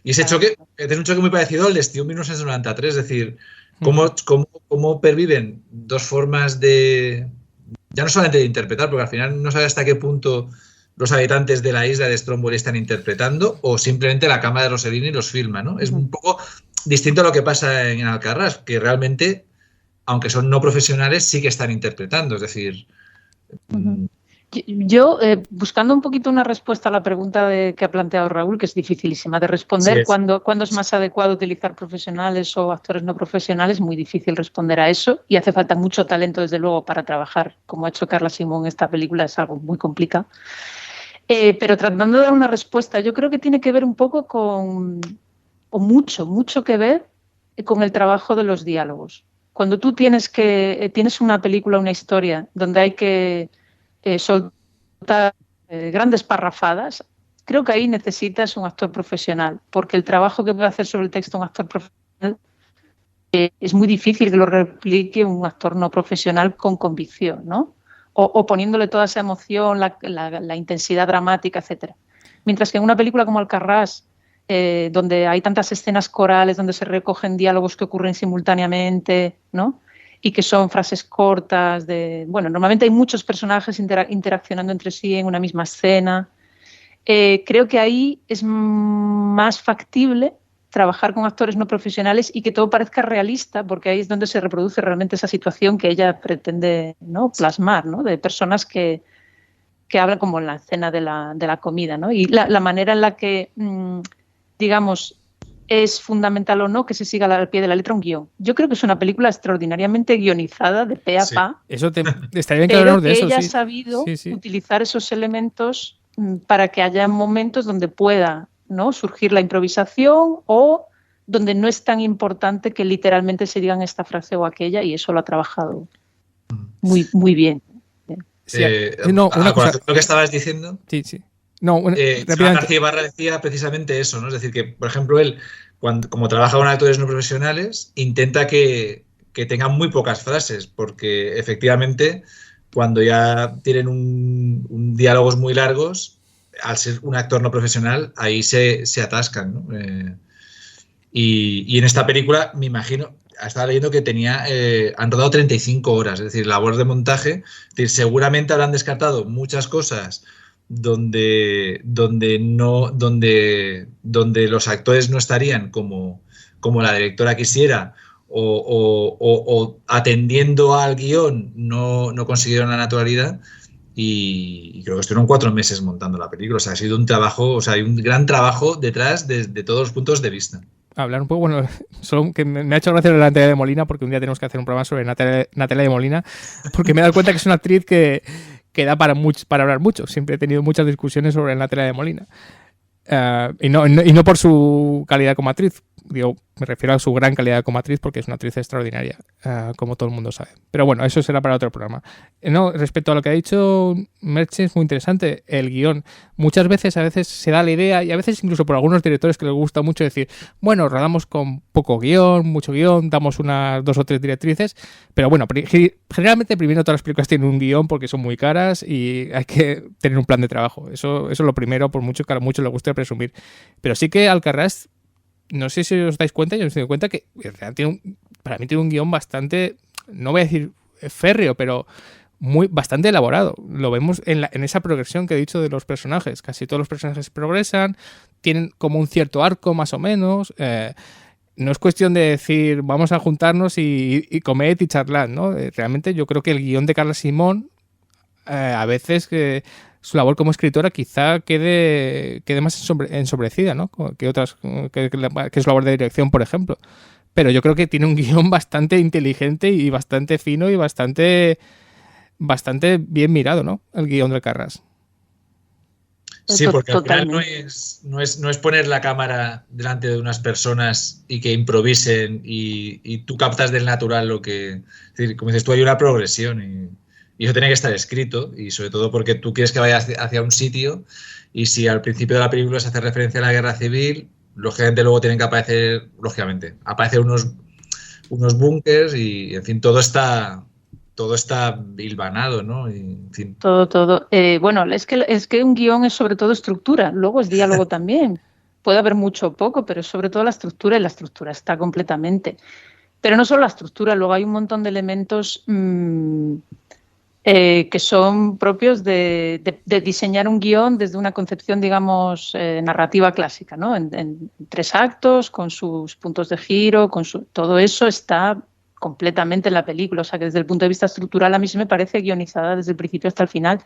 y ese choque es un choque muy parecido al de Estiu 1993, es decir, cómo perviven dos formas ya no solamente de interpretar, porque al final no sabes hasta qué punto los habitantes de la isla de Stromboli están interpretando o simplemente la cámara de Rossellini los filma, ¿no? Es un poco distinto a lo que pasa en Alcarrás, que realmente, aunque son no profesionales, sí que están interpretando, es decir... Yo, buscando un poquito una respuesta a la pregunta que ha planteado Raúl, que es dificilísima de responder, ¿cuándo es más adecuado utilizar profesionales o actores no profesionales? Muy difícil responder a eso y hace falta mucho talento, desde luego, para trabajar, como ha hecho Carla Simón en esta película, es algo muy complicado. Pero tratando de dar una respuesta, yo creo que tiene que ver un poco mucho que ver con el trabajo de los diálogos. Cuando tú tienes una película, una historia, donde hay que soltar grandes parrafadas, creo que ahí necesitas un actor profesional, porque el trabajo que puede hacer sobre el texto un actor profesional es muy difícil que lo replique un actor no profesional con convicción, ¿no? O poniéndole toda esa emoción, la intensidad dramática, etcétera. Mientras que en una película como Alcarrás, donde hay tantas escenas corales, donde se recogen diálogos que ocurren simultáneamente, ¿no?, y que son frases cortas, normalmente hay muchos personajes interaccionando entre sí en una misma escena. Creo que ahí es más factible trabajar con actores no profesionales y que todo parezca realista, porque ahí es donde se reproduce realmente esa situación que ella pretende, ¿no?, plasmar, ¿no?, de personas que hablan como en la escena de la comida, ¿no? Y la manera en la que, digamos, es fundamental o no que se siga al pie de la letra un guión. Yo creo que es una película extraordinariamente guionizada de pe a pa. Eso estaría bien que habláramos de eso. Ella ha sabido utilizar esos elementos para que haya momentos donde pueda, ¿no?, surgir la improvisación o donde no es tan importante que literalmente se digan esta frase o aquella, y eso lo ha trabajado muy, muy bien. Una cosa, lo que estabas diciendo. Sí. No, García Ibarra decía precisamente eso, ¿no? Es decir, que, por ejemplo, él, como trabaja con actores no profesionales, intenta que tengan muy pocas frases, porque efectivamente, cuando ya tienen un diálogos muy largos, al ser un actor no profesional, ahí se atascan, ¿no? Y en esta película, me imagino, estaba leyendo que han rodado 35 horas, es decir, labor de montaje. Es decir, seguramente habrán descartado muchas cosas donde los actores no estarían como la directora quisiera, o atendiendo al guión no consiguieron la naturalidad, y creo que estuvieron 4 meses montando la película. O sea, ha sido un trabajo, o sea, hay un gran trabajo detrás de todos los puntos de vista. hablar un poco, bueno, solo que me ha hecho gracia Natalia de Molina, porque un día tenemos que hacer un programa sobre Natalia de Molina, porque me he dado cuenta que es una actriz que da para hablar mucho. Siempre he tenido muchas discusiones sobre Natalia de Molina. Y no por su calidad como actriz, digo, me refiero a su gran calidad como actriz porque es una actriz extraordinaria, como todo el mundo sabe. Pero bueno, eso será para otro programa. No, respecto a lo que ha dicho Merche, es muy interesante el guión. Muchas veces, a veces se da la idea, y a veces incluso por algunos directores que les gusta mucho decir, bueno, rodamos con poco guión, mucho guión, damos unas 2 o 3 directrices, pero bueno, generalmente primero todas las películas tienen un guión porque son muy caras y hay que tener un plan de trabajo. Eso es lo primero, por mucho que a muchos les guste presumir. Pero sí que Alcarrás, no sé si os dais cuenta, yo me doy cuenta que para mí tiene un guión bastante, no voy a decir férreo, pero bastante elaborado. Lo vemos en esa progresión que he dicho de los personajes. Casi todos los personajes progresan, tienen como un cierto arco más o menos. No es cuestión de decir vamos a juntarnos y comer y charlar, ¿no? Realmente yo creo que el guión de Carla Simón a veces que su labor como escritora quizá quede más ensombrecida, ¿no? Que otras, que su labor de dirección, por ejemplo. Pero yo creo que tiene un guión bastante inteligente y bastante fino y bastante bien mirado, ¿no? El guión de Alcarrás. Sí, porque al final no es poner la cámara delante de unas personas y que improvisen y tú captas del natural lo que... Es decir, como dices tú, hay una progresión y eso tiene que estar escrito, y sobre todo porque tú quieres que vaya hacia un sitio, y si al principio de la película se hace referencia a la guerra civil, lógicamente luego tienen que aparecer, aparecen unos búnkers y, en fin, todo está hilvanado, ¿no? Y, en fin. Todo. Bueno, es que un guión es sobre todo estructura, luego es diálogo también. Puede haber mucho o poco, pero es sobre todo la estructura, y la estructura está completamente. Pero no solo la estructura, luego hay un montón de elementos que son propios de diseñar un guión desde una concepción, digamos, narrativa clásica, ¿no? En 3 actos, con sus puntos de giro, todo eso está completamente en la película. O sea que desde el punto de vista estructural a mí se me parece guionizada desde el principio hasta el final.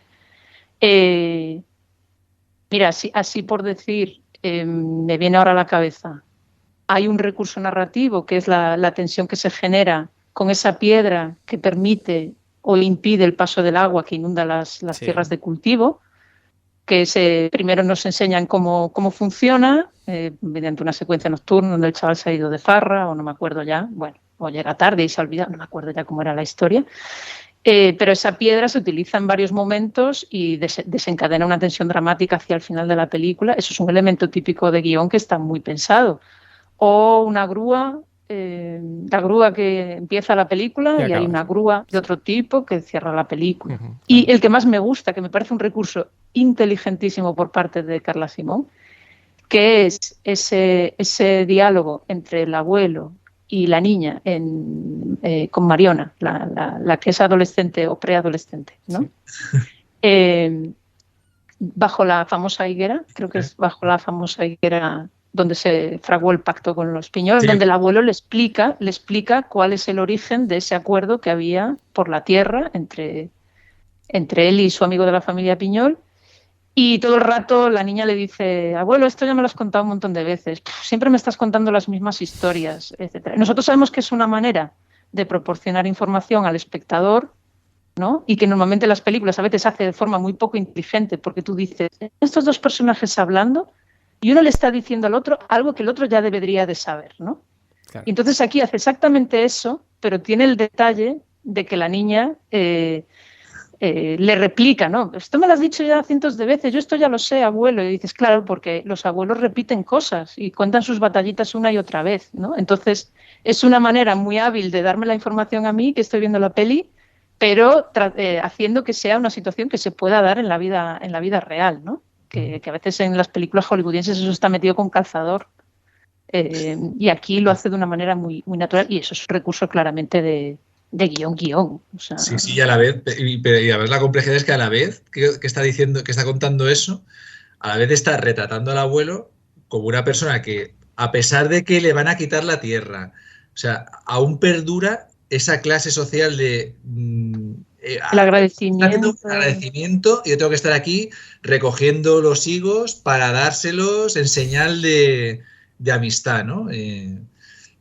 Mira, así por decir, me viene ahora a la cabeza. Hay un recurso narrativo que es la tensión que se genera con esa piedra que permite o impide el paso del agua que inunda las tierras de cultivo, que primero nos enseñan cómo funciona, mediante una secuencia nocturna donde el chaval se ha ido de farra, o no me acuerdo ya, bueno, o llega tarde y se ha olvidado, no me acuerdo ya cómo era la historia. Pero esa piedra se utiliza en varios momentos y desencadena una tensión dramática hacia el final de la película. Eso es un elemento típico de guión que está muy pensado. O una grúa, la grúa que empieza la película y hay una grúa de otro tipo que cierra la película. Uh-huh. Y el que más me gusta, que me parece un recurso inteligentísimo por parte de Carla Simón, que es ese diálogo entre el abuelo y la niña con Mariona, la que es adolescente o preadolescente, ¿no? Sí. Bajo la famosa higuera, creo que es bajo la famosa higuera donde se fraguó el pacto con los Piñol, sí. Donde el abuelo le explica cuál es el origen de ese acuerdo que había por la tierra entre él y su amigo de la familia Piñol. Y todo el rato la niña le dice, abuelo, esto ya me lo has contado un montón de veces, siempre me estás contando las mismas historias, etc. Nosotros sabemos que es una manera de proporcionar información al espectador, ¿no? Y que normalmente las películas a veces se hace de forma muy poco inteligente, porque tú dices, estos 2 personajes hablando, y uno le está diciendo al otro algo que el otro ya debería de saber, ¿no? Claro. Y entonces aquí hace exactamente eso, pero tiene el detalle de que la niña le replica, ¿no? Esto me lo has dicho ya cientos de veces, yo esto ya lo sé, abuelo. Y dices, claro, porque los abuelos repiten cosas y cuentan sus batallitas una y otra vez, ¿no? Entonces es una manera muy hábil de darme la información a mí, que estoy viendo la peli, pero haciendo que sea una situación que se pueda dar en la vida real, ¿no? Que a veces en las películas hollywoodienses eso está metido con calzador. Y aquí lo hace de una manera muy, muy natural, y eso es un recurso claramente de guión. O sea, sí, y a la vez, y a ver, la complejidad es que a la vez que está diciendo, que está contando eso, a la vez está retratando al abuelo como una persona que, a pesar de que le van a quitar la tierra, o sea, aún perdura esa clase social de... el agradecimiento, y yo tengo que estar aquí recogiendo los higos para dárselos en señal de de amistad, ¿no? O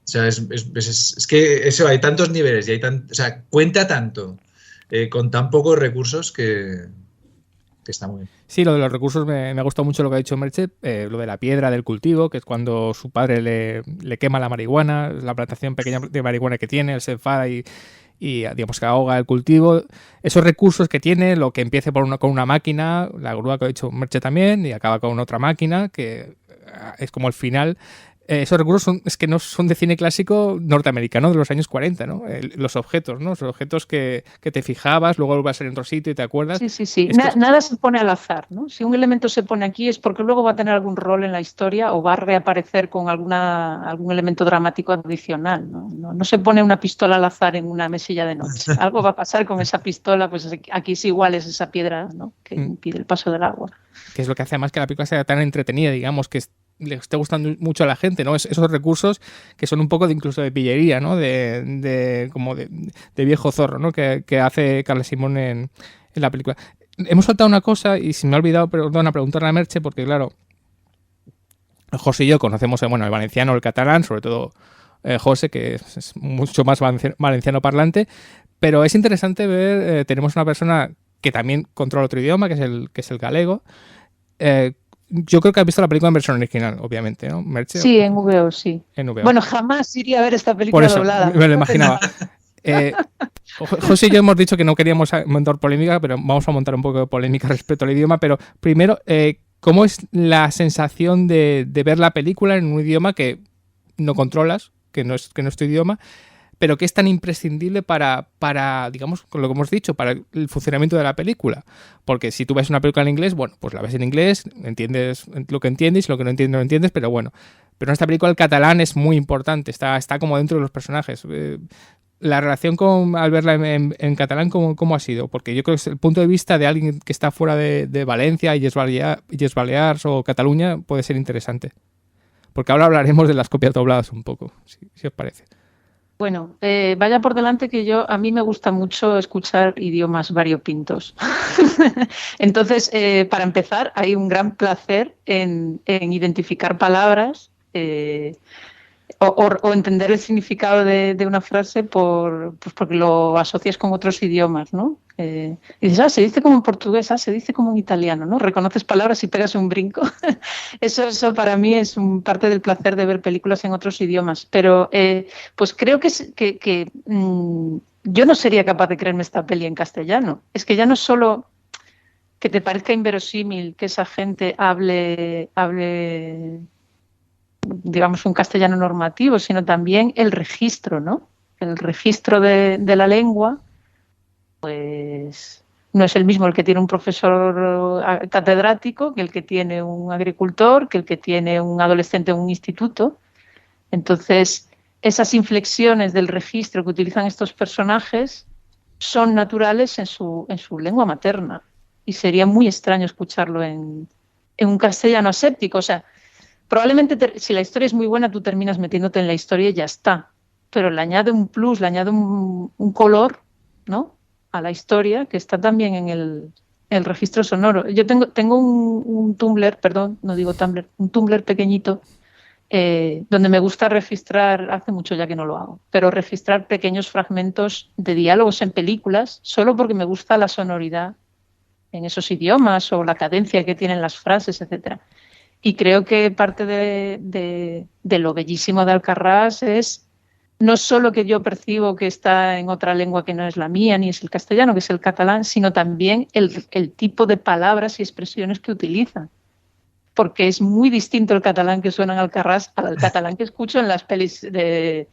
sea, es que eso, hay tantos niveles y o sea, cuenta tanto con tan pocos recursos que está muy bien. Sí, lo de los recursos me ha gustado mucho lo que ha dicho Merche, lo de la piedra del cultivo, que es cuando su padre le quema la marihuana, la plantación pequeña de marihuana que tiene, él se enfada y digamos que ahoga el cultivo. Esos recursos que tiene, lo que empiece con una máquina, la grúa que ha dicho Merche también, y acaba con otra máquina, que es como el final. Esos recursos es que no son de cine clásico norteamericano de los años 40, ¿no? Los objetos, ¿no? Los objetos que te fijabas, luego vas a ir en otro sitio y te acuerdas. Sí. Nada se pone al azar, ¿no? Si un elemento se pone aquí es porque luego va a tener algún rol en la historia o va a reaparecer con algún elemento dramático adicional, ¿no? No se pone una pistola al azar en una mesilla de noche. Algo va a pasar con esa pistola, pues aquí es igual, es esa piedra, ¿no? Que impide el paso del agua. Que es lo que hace además que la película sea tan entretenida, digamos, que le esté gustando mucho a la gente, ¿no? Esos recursos que son un poco incluso de pillería, ¿no? Como de viejo zorro, ¿no? Que hace Carles Simón en la película. Hemos saltado una cosa y se me ha olvidado, perdón, preguntarle a Merche, porque claro, José y yo conocemos el valenciano, el catalán, sobre todo José, que es mucho más valenciano parlante, pero es interesante ver, tenemos una persona que también controla otro idioma, que es el galego. Yo creo que has visto la película en versión original, obviamente, ¿no, Merche? Sí, en VO, sí. En VO. Bueno, jamás iría a ver esta película por eso, doblada. Me lo imaginaba. José y yo hemos dicho que no queríamos montar polémica, pero vamos a montar un poco de polémica respecto al idioma. Pero primero, ¿cómo es la sensación de ver la película en un idioma que no controlas, que no es tu idioma, pero que es tan imprescindible para, digamos, con lo que hemos dicho, para el funcionamiento de la película? Porque si tú ves una película en inglés, bueno, pues la ves en inglés, entiendes lo que entiendes, lo que no entiendes, no lo entiendes, pero bueno. Pero en esta película el catalán es muy importante, está como dentro de los personajes. La relación al verla en catalán, ¿cómo ha sido? Porque yo creo que el punto de vista de alguien que está fuera de Valencia, Illes Balears o Cataluña puede ser interesante. Porque ahora hablaremos de las copias dobladas un poco, si os parece. Bueno, vaya por delante que a mí me gusta mucho escuchar idiomas variopintos. Entonces, para empezar, hay un gran placer en identificar palabras o entender el significado de una frase porque lo asocias con otros idiomas, ¿no? Y dices, se dice como en portugués, se dice como en italiano, ¿no? Reconoces palabras y pegas un brinco. Eso para mí es parte del placer de ver películas en otros idiomas. Pero pues creo que yo no sería capaz de creerme esta peli en castellano. Es que ya no es solo que te parezca inverosímil que esa gente hable digamos, un castellano normativo, sino también el registro, ¿no? El registro de la lengua, pues no es el mismo el que tiene un profesor catedrático que el que tiene un agricultor, que el que tiene un adolescente en un instituto. Entonces, esas inflexiones del registro que utilizan estos personajes son naturales en su lengua materna y sería muy extraño escucharlo en un castellano aséptico. O sea, probablemente si la historia es muy buena, tú terminas metiéndote en la historia y ya está. Pero le añade un plus, le añade un color, ¿no?, a la historia que está también en el registro sonoro. Yo tengo un Tumblr, perdón, no digo Tumblr, un Tumblr pequeñito donde me gusta registrar, hace mucho ya que no lo hago, pero registrar pequeños fragmentos de diálogos en películas solo porque me gusta la sonoridad en esos idiomas o la cadencia que tienen las frases, etcétera. Y creo que parte de lo bellísimo de Alcarrás es no solo que yo percibo que está en otra lengua que no es la mía, ni es el castellano, que es el catalán, sino también el tipo de palabras y expresiones que utilizan. Porque es muy distinto el catalán que suena en Alcarrás al catalán que escucho en las pelis de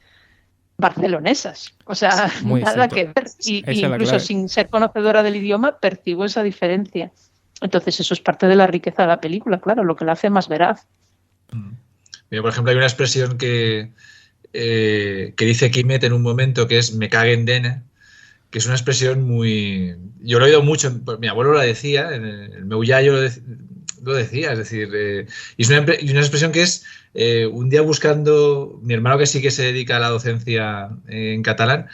barcelonesas. O sea, muy nada distinto. que ver. Y incluso sin ser conocedora del idioma, percibo esa diferencia. Entonces eso es parte de la riqueza de la película, claro, lo que la hace más veraz. Mira, por ejemplo, hay una expresión que dice Quimet en un momento, que es me cague en dena, que es una expresión muy... Yo lo he oído mucho, mi abuelo la decía, en el meu yayo lo decía, es decir, y es una expresión que es un día buscando, mi hermano que sí que se dedica a la docencia en catalán,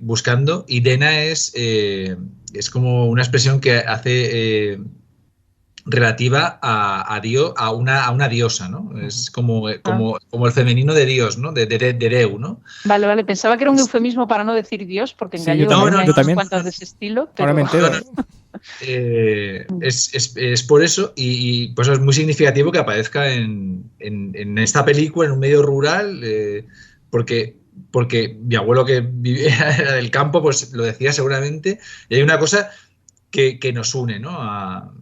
buscando, y dena es como una expresión que hace relativa a Dios, a una diosa, ¿no? Es como el femenino de Dios, ¿no? De Deu, ¿no? Vale, pensaba que era un eufemismo para no decir Dios, porque en Sí, gallego yo hay también. unas cuantas de ese estilo. Pero... Ahora me entero. Es por eso, y pues es muy significativo que aparezca en esta película, en un medio rural, porque mi abuelo, que vivía era del campo, pues lo decía seguramente, y hay una cosa que nos une, ¿no?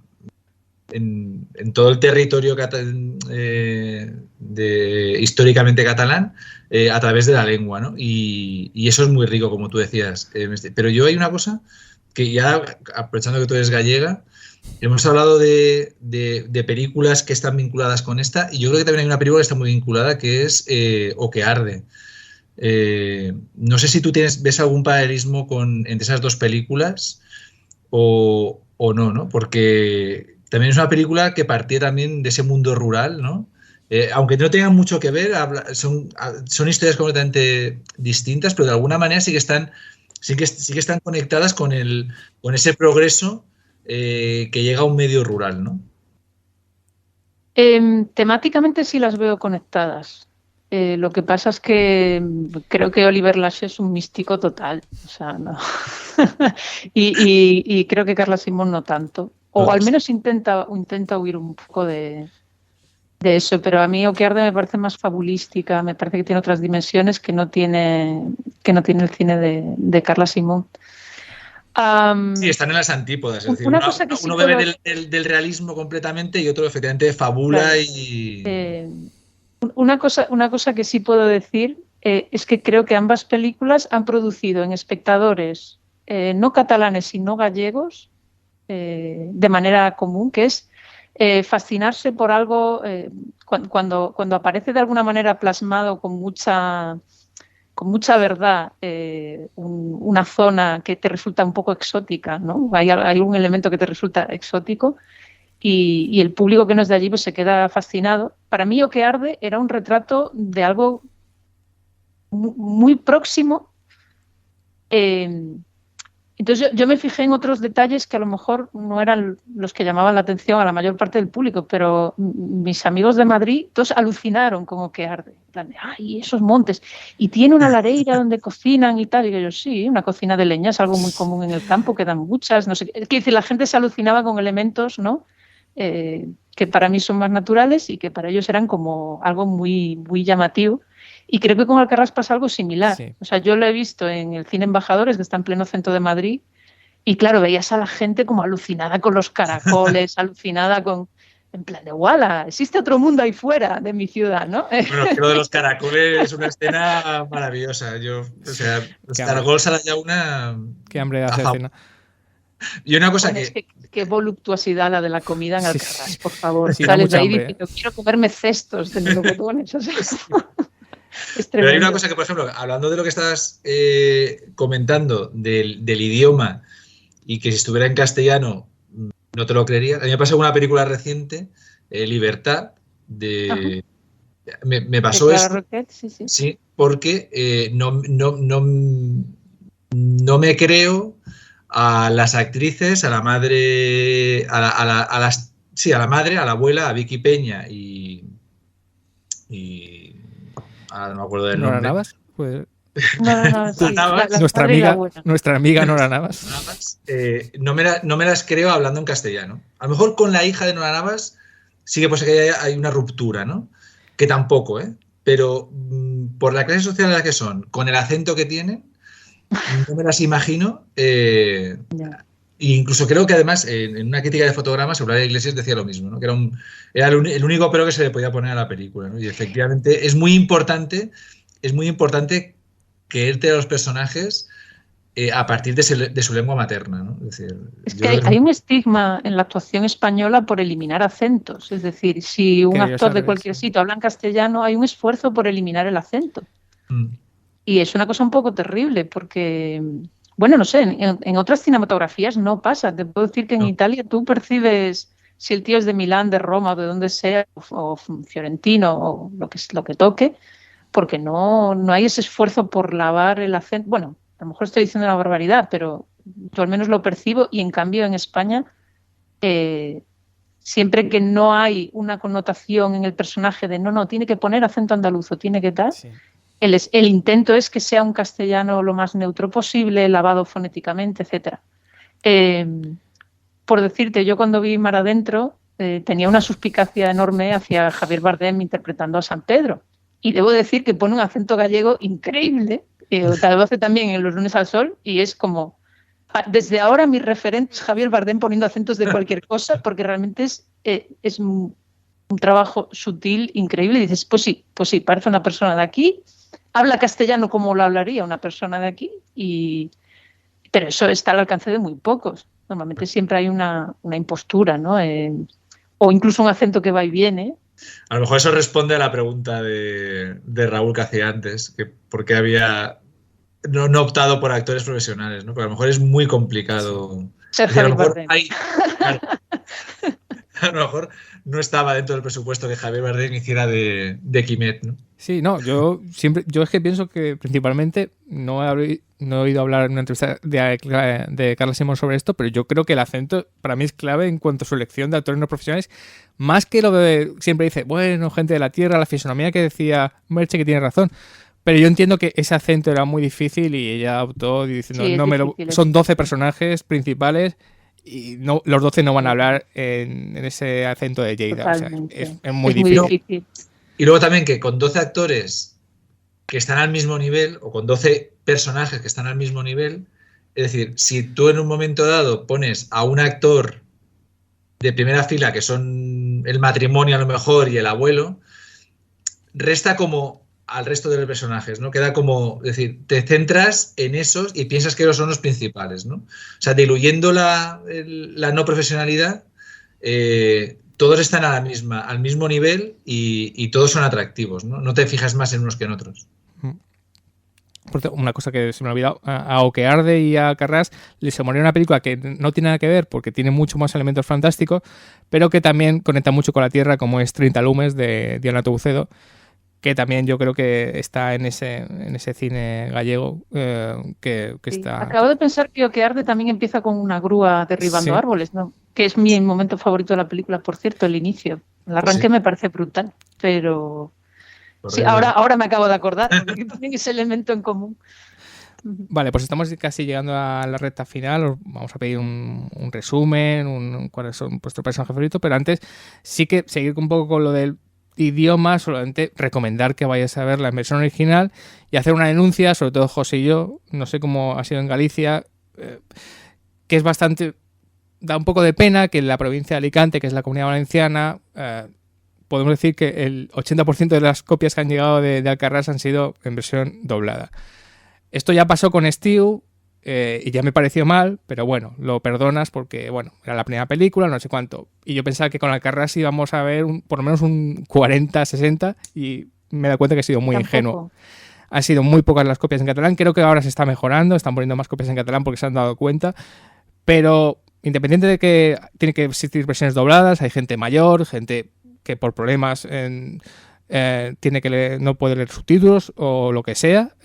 En todo el territorio históricamente catalán, a través de la lengua, ¿no? Y eso es muy rico, como tú decías. Pero yo hay una cosa que, ya aprovechando que tú eres gallega, hemos hablado de películas que están vinculadas con esta, y yo creo que también hay una película que está muy vinculada, que es O que arde. No sé si tú ves algún paralelismo entre esas dos películas o no, ¿no? Porque también es una película que partía también de ese mundo rural, ¿no? Aunque no tengan mucho que ver, son historias completamente distintas, pero de alguna manera sí que están conectadas con ese progreso que llega a un medio rural, ¿no? Temáticamente sí las veo conectadas. Lo que pasa es que creo que Oliver Lash es un místico total. O sea, no. y creo que Carla Simón no tanto. O al menos intenta huir un poco de eso. Pero a mí O que arde me parece más fabulística. Me parece que tiene otras dimensiones que no tiene el cine de Carla Simón. Sí, están en las antípodas. Es decir, uno puedo... bebe del realismo completamente y otro efectivamente de fábula. Claro. Una cosa que sí puedo decir es que creo que ambas películas han producido en espectadores no catalanes sino gallegos de manera común, que es fascinarse por algo cuando aparece de alguna manera plasmado con mucha verdad una zona que te resulta un poco exótica, ¿no? Hay un elemento que te resulta exótico. Y el público que no es de allí pues se queda fascinado. Para mí O que arde era un retrato de algo muy próximo. Entonces yo me fijé en otros detalles que a lo mejor no eran los que llamaban la atención a la mayor parte del público, pero mis amigos de Madrid todos alucinaron con O que arde. En plan de, ¡ay, esos montes! Y tiene una lareira donde cocinan y tal. Y yo, sí, una cocina de leña es algo muy común en el campo, que dan muchas, no sé. Es decir, la gente se alucinaba con elementos, ¿no? Que para mí son más naturales y que para ellos eran como algo muy, muy llamativo. Y creo que con Alcarrás pasa algo similar. Sí. O sea, yo lo he visto en el Cine Embajadores, que está en pleno centro de Madrid, y claro, veías a la gente como alucinada con los caracoles, alucinada con... En plan de, ¡guala! Existe otro mundo ahí fuera de mi ciudad, ¿no? Bueno, lo de los caracoles es una escena maravillosa. Los caracoles a la llauna... Qué hambre de hacer cena. Y una cosa es que qué voluptuosidad la de la comida en Alcarrás, sí, por favor. Sí, sales de ahí diciendo, quiero comerme cestos de melocotones. O sea, pero hay una cosa que, por ejemplo, hablando de lo que estás comentando del idioma, y que si estuviera en castellano no te lo creerías. A mí me pasó con una película reciente, Libertad, me pasó de esto. Roquet, sí, porque no me creo a las actrices, a la madre, a la madre, a la abuela, a Vicky Peña y ahora no me acuerdo del nombre. ¿Nora Navas? Pues... nuestra amiga Nora Navas. No me las creo hablando en castellano. A lo mejor con la hija de Nora Navas sí que puede ser que hay una ruptura, ¿no? Que tampoco, pero por la clase social en la que son, con el acento que tienen, no me las imagino. E incluso creo que además en una crítica de fotogramas Eulalia Iglesias decía lo mismo, ¿no? Que era el único pero que se le podía poner a la película, ¿no? Y efectivamente es muy importante creerte a los personajes a partir de su lengua materna, ¿no? Es que hay un estigma en la actuación española por eliminar acentos. Es decir, si un actor de cualquier sitio habla en castellano, hay un esfuerzo por eliminar el acento. Y es una cosa un poco terrible porque, bueno, no sé, en otras cinematografías no pasa. Te puedo decir que en Italia tú percibes si el tío es de Milán, de Roma o de donde sea, o fiorentino o lo que toque, porque no hay ese esfuerzo por lavar el acento. Bueno, a lo mejor estoy diciendo una barbaridad, pero yo al menos lo percibo, y en cambio en España siempre que no hay una connotación en el personaje de no, tiene que poner acento andaluz o tiene que tal, sí. El intento es que sea un castellano lo más neutro posible, lavado fonéticamente, etc. Por decirte, yo cuando vi Mar Adentro tenía una suspicacia enorme hacia Javier Bardem interpretando a San Pedro. Y debo decir que pone un acento gallego increíble, tal vez también en Los lunes al sol, y es como... Desde ahora mi referente es Javier Bardem poniendo acentos de cualquier cosa, porque realmente es un trabajo sutil, increíble. Y dices, pues sí, parece una persona de aquí, habla castellano como lo hablaría una persona de aquí, pero eso está al alcance de muy pocos. Normalmente siempre hay una impostura, ¿no? O incluso un acento que va y viene. A lo mejor eso responde a la pregunta de Raúl que hacía antes, que por qué había... No optado por actores profesionales, ¿no? Porque a lo mejor es muy complicado. Ser Javier Bardem. Claro, a lo mejor no estaba dentro del presupuesto que Javier Bardem hiciera de Quimet, ¿no? Sí, no, yo es que pienso que principalmente no he oído hablar en una entrevista de Carla Simón sobre esto, pero yo creo que el acento para mí es clave en cuanto a su elección de actores no profesionales, más que lo que siempre dice, bueno, gente de la tierra, la fisonomía que decía Merche, que tiene razón. Pero yo entiendo que ese acento era muy difícil y ella optó diciendo, sí, son 12 personajes principales y los 12 no van a hablar en ese acento de Lleida. O sea, es muy difícil. Y luego también que con 12 actores que están al mismo nivel o con 12 personajes que están al mismo nivel, es decir, si tú en un momento dado pones a un actor de primera fila que son el matrimonio a lo mejor y el abuelo, resta como... al resto de los personajes, ¿no? Queda como, es decir, te centras en esos y piensas que ellos son los principales, ¿no? O sea, diluyendo la no profesionalidad, todos están al mismo nivel y todos son atractivos, ¿no? No te fijas más en unos que en otros. Una cosa que se me ha olvidado, a Oquearde y a Carràs les se murió una película que no tiene nada que ver porque tiene mucho más elementos fantásticos, pero que también conecta mucho con la tierra, como es 30 lumes de Diana Tobucedo, que también yo creo que está en ese cine gallego que sí, está... Acabo de pensar que Oquearde también empieza con una grúa derribando árboles, ¿no? Que es mi momento favorito de la película, por cierto, el inicio. El arranque me parece brutal, pero... Sí, ahora me acabo de acordar, porque tienen ese elemento en común. Vale, pues estamos casi llegando a la recta final. Os vamos a pedir un resumen, cuáles son vuestros personajes favoritos, pero antes sí que seguir un poco con lo del idioma, solamente recomendar que vayáis a ver la versión original y hacer una denuncia, sobre todo José y yo, no sé cómo ha sido en Galicia, que es bastante, da un poco de pena que en la provincia de Alicante, que es la Comunidad Valenciana, podemos decir que el 80% de las copias que han llegado de Alcarràs han sido en versión doblada. Esto ya pasó con Stew, y ya me pareció mal, pero bueno, lo perdonas porque, bueno, era la primera película, no sé cuánto. Y yo pensaba que con Alcarràs íbamos a ver por lo menos un 40-60 y me he dado cuenta que he sido muy ingenuo. Han sido muy pocas las copias en catalán. Creo que ahora se está mejorando, están poniendo más copias en catalán porque se han dado cuenta. Pero independiente de que tiene que existir versiones dobladas, hay gente mayor, gente que por problemas tiene que no puede leer subtítulos o lo que sea,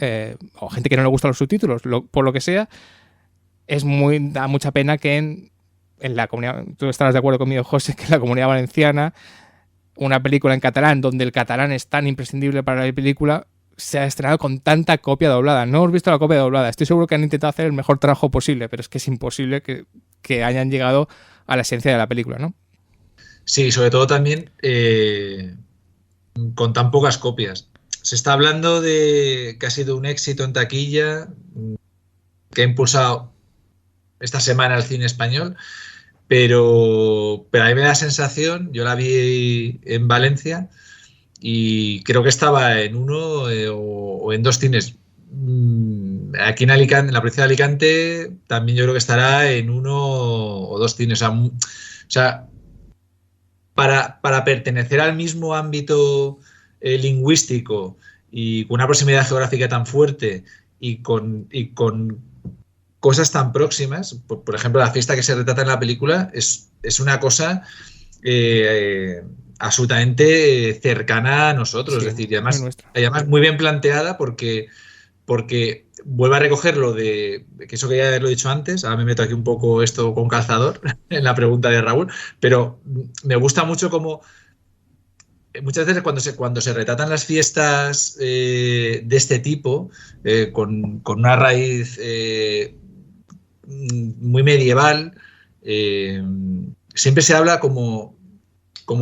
o gente que no le gustan los subtítulos, por lo que sea, da mucha pena que en la comunidad, tú estarás de acuerdo conmigo, José, que en la Comunidad Valenciana una película en catalán, donde el catalán es tan imprescindible para la película, se ha estrenado con tanta copia doblada. No hemos visto la copia doblada, estoy seguro que han intentado hacer el mejor trabajo posible, pero es que es imposible que hayan llegado a la esencia de la película, ¿no? Sí, sobre todo también con tan pocas copias. Se está hablando de que ha sido un éxito en taquilla, que ha impulsado esta semana el cine español, pero a mí me da la sensación, yo la vi en Valencia y creo que estaba en uno o en dos cines. Aquí en Alicante, en la provincia de Alicante, también yo creo que estará en uno o dos cines. O sea, para pertenecer al mismo ámbito lingüístico y con una proximidad geográfica tan fuerte y con cosas tan próximas, por ejemplo, la fiesta que se retrata en la película es una cosa absolutamente cercana a nosotros, sí, es decir, y además muy bien planteada porque vuelve a recoger lo de, que eso que ya lo he dicho antes, ahora me meto aquí un poco esto con calzador en la pregunta de Raúl, pero me gusta mucho como muchas veces cuando se retratan las fiestas de este tipo, con una raíz muy medieval, siempre se habla como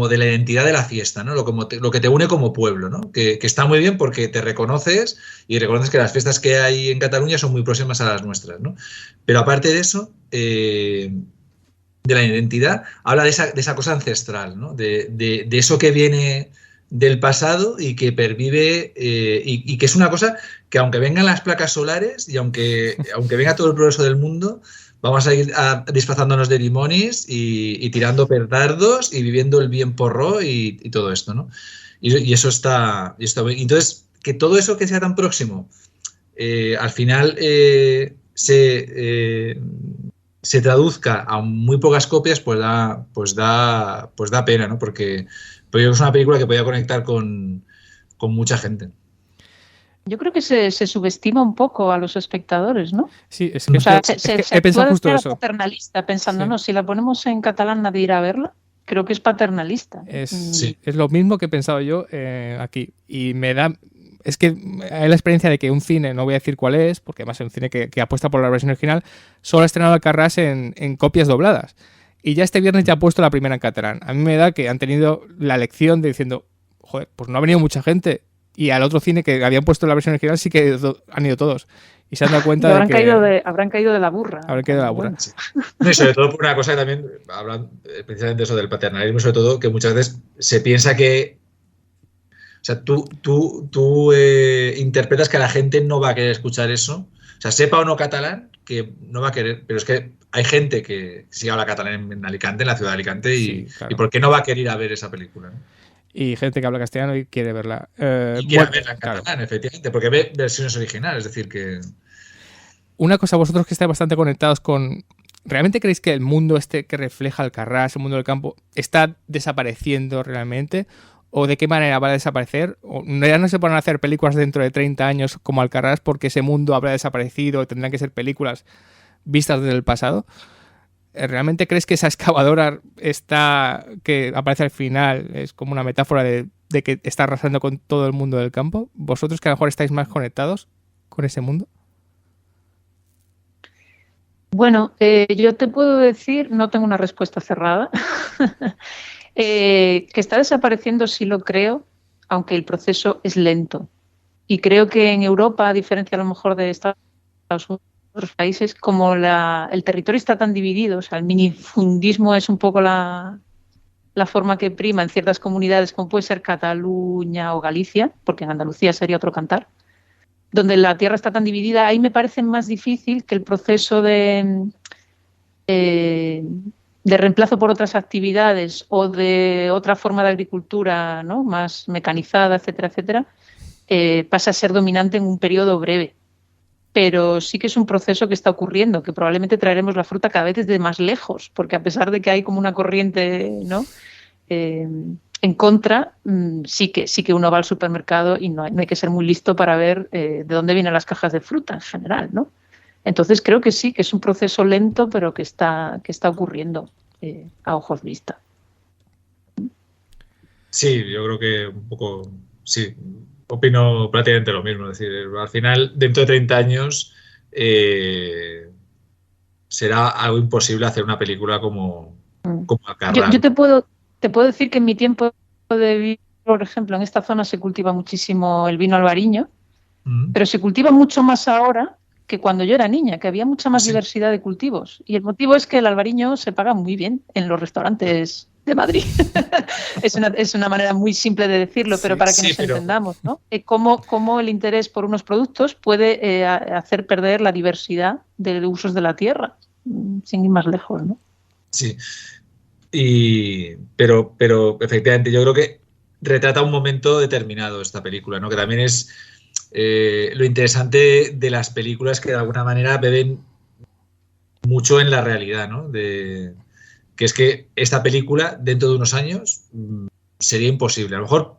de la identidad de la fiesta, ¿no? Lo que te une como pueblo, ¿no? Que está muy bien porque te reconoces y reconoces que las fiestas que hay en Cataluña son muy próximas a las nuestras, ¿no? Pero aparte de eso, de la identidad, habla de esa cosa ancestral, ¿no? De eso que viene del pasado y que pervive y que es una cosa que aunque vengan las placas solares y aunque venga todo el progreso del mundo, vamos a ir disfrazándonos de limones y tirando petardos y viviendo el bien porro y todo esto, ¿no? Y eso está bien. Entonces, que todo eso que sea tan próximo, al final se traduzca a muy pocas copias, pues da pena, ¿no? Porque es una película que podía conectar con mucha gente. Yo creo que se subestima un poco a los espectadores, ¿no? Sí, es que, he pensado justo eso. Paternalista, pensando, no, si la ponemos en catalán nadie irá a verla. Creo que es paternalista. Es lo mismo que he pensado yo aquí. Y me da... Es que hay la experiencia de que un cine, no voy a decir cuál es, porque además es un cine que apuesta por la versión original, solo ha estrenado Alcarràs en copias dobladas. Y ya este viernes ya ha puesto la primera en catalán. A mí me da que han tenido la lección de diciendo, joder, pues no ha venido mucha gente. Y al otro cine que habían puesto la versión original sí que han ido todos. Y se han dado cuenta de que... habrán caído de la burra. Habrán caído de la burra. Sí. No, y sobre todo por una cosa que también hablan precisamente eso del paternalismo, sobre todo que muchas veces se piensa que... O sea, tú interpretas que la gente no va a querer escuchar eso. O sea, sepa o no catalán, que no va a querer. Pero es que hay gente que sí habla catalán en Alicante, en la ciudad de Alicante, sí, claro. ¿Y por qué no va a querer ir a ver esa película, ¿no? Y gente que habla castellano y quiere verla. Y quiere verla en catalán, claro. Efectivamente, porque ve versiones originales, es decir que... Una cosa, vosotros que estáis bastante conectados con... ¿Realmente creéis que el mundo este que refleja Alcarràs, el mundo del campo, está desapareciendo realmente? ¿O de qué manera va a desaparecer? ¿O ya no se pueden hacer películas dentro de 30 años como Alcarràs porque ese mundo habrá desaparecido y tendrán que ser películas vistas desde el pasado? ¿Realmente crees que esa excavadora que aparece al final es como una metáfora de que está arrasando con todo el mundo del campo? ¿Vosotros que a lo mejor estáis más conectados con ese mundo? Bueno, yo te puedo decir, no tengo una respuesta cerrada, que está desapareciendo sí lo creo, aunque el proceso es lento. Y creo que en Europa, a diferencia a lo mejor de Estados Unidos, otros países, como el territorio está tan dividido, o sea, el minifundismo es un poco la forma que prima en ciertas comunidades, como puede ser Cataluña o Galicia, porque en Andalucía sería otro cantar, donde la tierra está tan dividida, ahí me parece más difícil que el proceso de reemplazo por otras actividades o de otra forma de agricultura, ¿no?, más mecanizada, etcétera, etcétera, pasa a ser dominante en un periodo breve. Pero sí que es un proceso que está ocurriendo, que probablemente traeremos la fruta cada vez desde más lejos, porque a pesar de que hay como una corriente, ¿no?, en contra, sí que uno va al supermercado y no hay que ser muy listo para ver de dónde vienen las cajas de fruta en general, ¿no? Entonces creo que sí, que es un proceso lento, pero que está ocurriendo a ojos vista. Sí, yo creo que un poco, sí, opino prácticamente lo mismo. Es decir, al final, dentro de 30 años, será algo imposible hacer una película como Alcarràs. Yo te puedo decir que en mi tiempo de vida, por ejemplo, en esta zona se cultiva muchísimo el vino albariño, pero se cultiva mucho más ahora que cuando yo era niña, que había mucha más diversidad de cultivos. Y el motivo es que el albariño se paga muy bien en los restaurantes de Madrid. es una manera muy simple de decirlo, pero para que nos entendamos, ¿no? Cómo el interés por unos productos puede hacer perder la diversidad de usos de la tierra, sin ir más lejos, ¿no? Sí. Pero efectivamente yo creo que retrata un momento determinado esta película, ¿no? Que también es lo interesante de las películas, que de alguna manera beben mucho en la realidad, ¿no? Que es que esta película dentro de unos años sería imposible. A lo mejor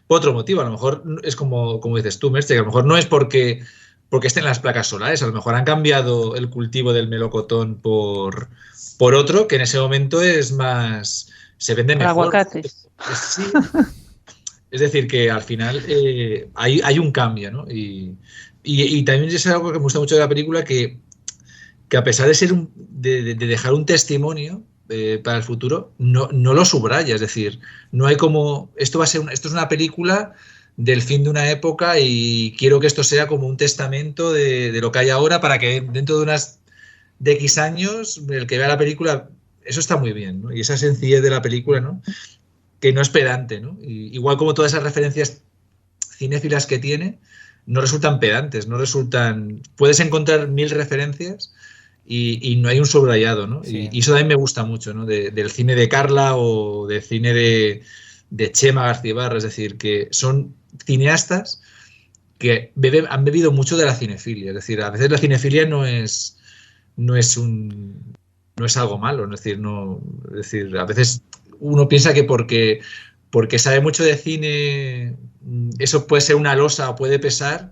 por otro motivo, a lo mejor es como dices tú, Mestre, que a lo mejor no es porque porque estén las placas solares. A lo mejor han cambiado el cultivo del melocotón por otro, que en ese momento es más... se vende mejor. Aguacates. Sí. Es decir, que al final hay un cambio, ¿no? Y también es algo que me gusta mucho de la película, que a pesar de ser de dejar un testimonio para el futuro, no lo subraya. Es decir, no hay como... esto es una película del fin de una época y quiero que esto sea como un testamento de lo que hay ahora, para que dentro de X años el que vea la película, eso está muy bien, ¿no? Y esa sencillez de la película, ¿no? Que no es pedante, ¿no? Igual como todas esas referencias cinéfilas que tiene, no resultan pedantes, no resultan... puedes encontrar 1000 referencias y no hay un subrayado, ¿no? Sí. Y eso también me gusta mucho, ¿no? Del cine de Carla o del cine de Chema García Ibarra. Es decir, que son cineastas que han bebido mucho de la cinefilia. Es decir, a veces la cinefilia no es algo malo. Es decir, a veces uno piensa que porque sabe mucho de cine, eso puede ser una losa o puede pesar,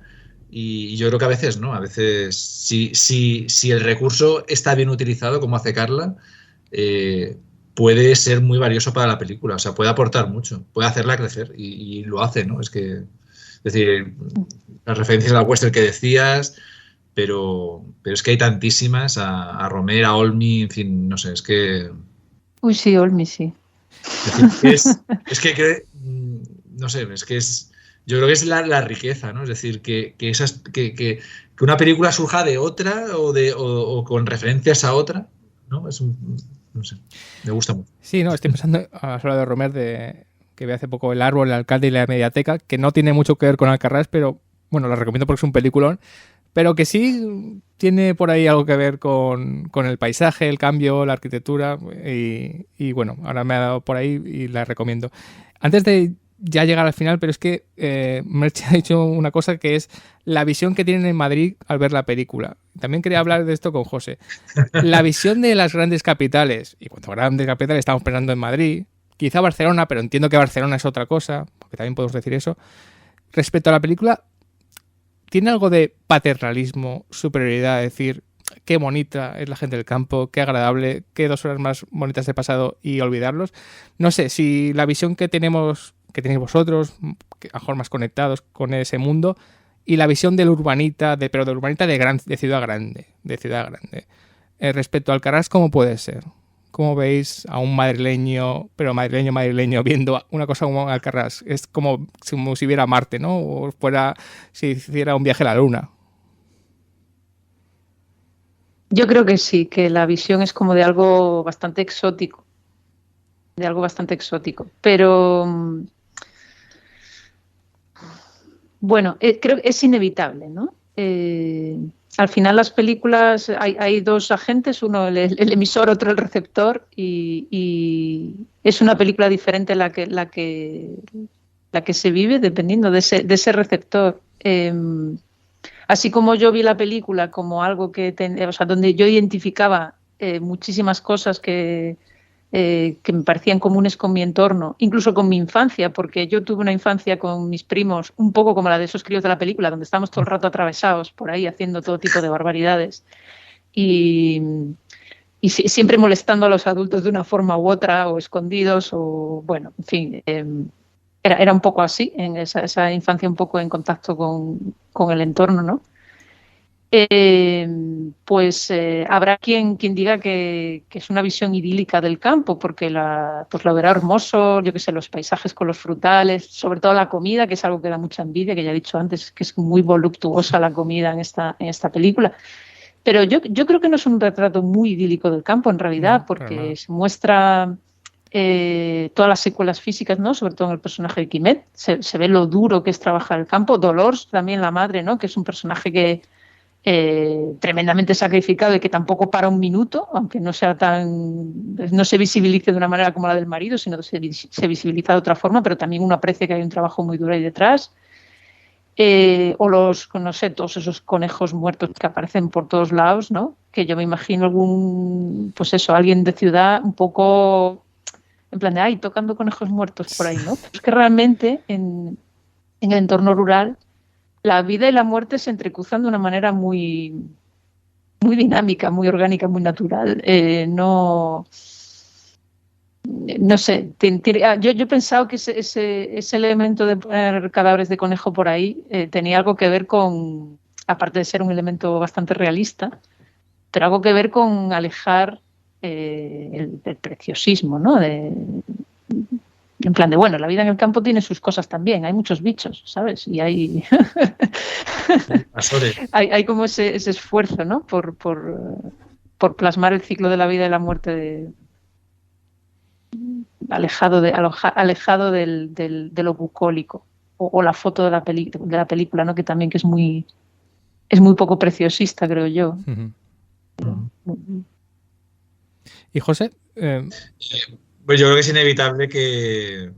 y yo creo que a veces no. A veces, si el recurso está bien utilizado, como hace Carla, puede ser muy valioso para la película. O sea, puede aportar mucho, puede hacerla crecer, y lo hace, ¿no? Es decir, las referencias a la western que decías, pero es que hay tantísimas, a Romer, a Olmi, en fin, no sé, es que... Uy, sí, Olmi, sí. Es que no sé, yo creo que es la riqueza, ¿no? Es decir, que una película surja de otra o con referencias a otra, ¿no? No sé, me gusta mucho. Sí, no, estoy pensando, has hablado de Romer, que vi hace poco El árbol, El alcalde y la mediateca, que no tiene mucho que ver con Alcarrás, pero bueno, la recomiendo porque es un peliculón, pero que sí tiene por ahí algo que ver con el paisaje, el cambio, la arquitectura, y bueno, ahora me ha dado por ahí y la recomiendo. Antes de ya llegar al final, pero es que Merche ha dicho una cosa, que es la visión que tienen en Madrid al ver la película. También quería hablar de esto con José. La visión de las grandes capitales, y cuando grandes capitales estamos pensando en Madrid, quizá Barcelona, pero entiendo que Barcelona es otra cosa, porque también podemos decir eso. Respecto a la película, tiene algo de paternalismo, superioridad, es decir, qué bonita es la gente del campo, qué agradable, qué 2 horas más bonitas he pasado y olvidarlos. No sé, si la visión que tenéis vosotros, que a lo mejor más conectados con ese mundo, y la visión del urbanita, pero del urbanita de ciudad grande, respecto al Alcarrás, ¿cómo puede ser? ¿Cómo veis a un madrileño, pero madrileño, viendo una cosa como Alcarrás? Es como si viera Marte, ¿no? O si hiciera un viaje a la Luna. Yo creo que sí, que la visión es como de algo bastante exótico. Pero bueno, creo que es inevitable, ¿no? Al final las películas hay 2 agentes, uno el emisor, otro el receptor, y es una película diferente la que se vive dependiendo de ese receptor. Así como yo vi la película como algo donde yo identificaba muchísimas cosas que me parecían comunes con mi entorno, incluso con mi infancia, porque yo tuve una infancia con mis primos, un poco como la de esos críos de la película, donde estábamos todo el rato atravesados por ahí haciendo todo tipo de barbaridades y siempre molestando a los adultos de una forma u otra, o escondidos, o bueno, en fin, era un poco así, en esa infancia un poco en contacto con el entorno, ¿no? Pues habrá quien diga que es una visión idílica del campo, porque pues lo verá hermoso, yo qué sé, los paisajes con los frutales, sobre todo la comida, que es algo que da mucha envidia, que ya he dicho antes, que es muy voluptuosa la comida en esta película. Pero yo creo que no es un retrato muy idílico del campo, en realidad, porque se muestra todas las secuelas físicas, ¿no? Sobre todo en el personaje de Quimet, se ve lo duro que es trabajar el campo. Dolors, también la madre, ¿no? Que es un personaje que tremendamente sacrificado y que tampoco para un minuto, aunque no se visibilice de una manera como la del marido, sino que se visibiliza de otra forma, pero también uno aprecia que hay un trabajo muy duro ahí detrás. O no sé, todos esos conejos muertos que aparecen por todos lados, ¿no? Que yo me imagino alguien de ciudad un poco en plan de, tocando conejos muertos por ahí, ¿no? Pero es que realmente en el entorno rural la vida y la muerte se entrecruzan de una manera muy, muy dinámica, muy orgánica, muy natural. No sé, yo he pensado que ese elemento de poner cadáveres de conejo por ahí tenía algo que ver con, aparte de ser un elemento bastante realista, pero algo que ver con alejar el preciosismo, ¿no? En plan de, bueno, la vida en el campo tiene sus cosas también, hay muchos bichos, ¿sabes? Y hay hay como ese esfuerzo, ¿no? Por plasmar el ciclo de la vida y la muerte alejado de lo bucólico, o la foto de la película, ¿no? Que también que es muy poco preciosista, creo yo. ¿Y José? Pues yo creo que es inevitable que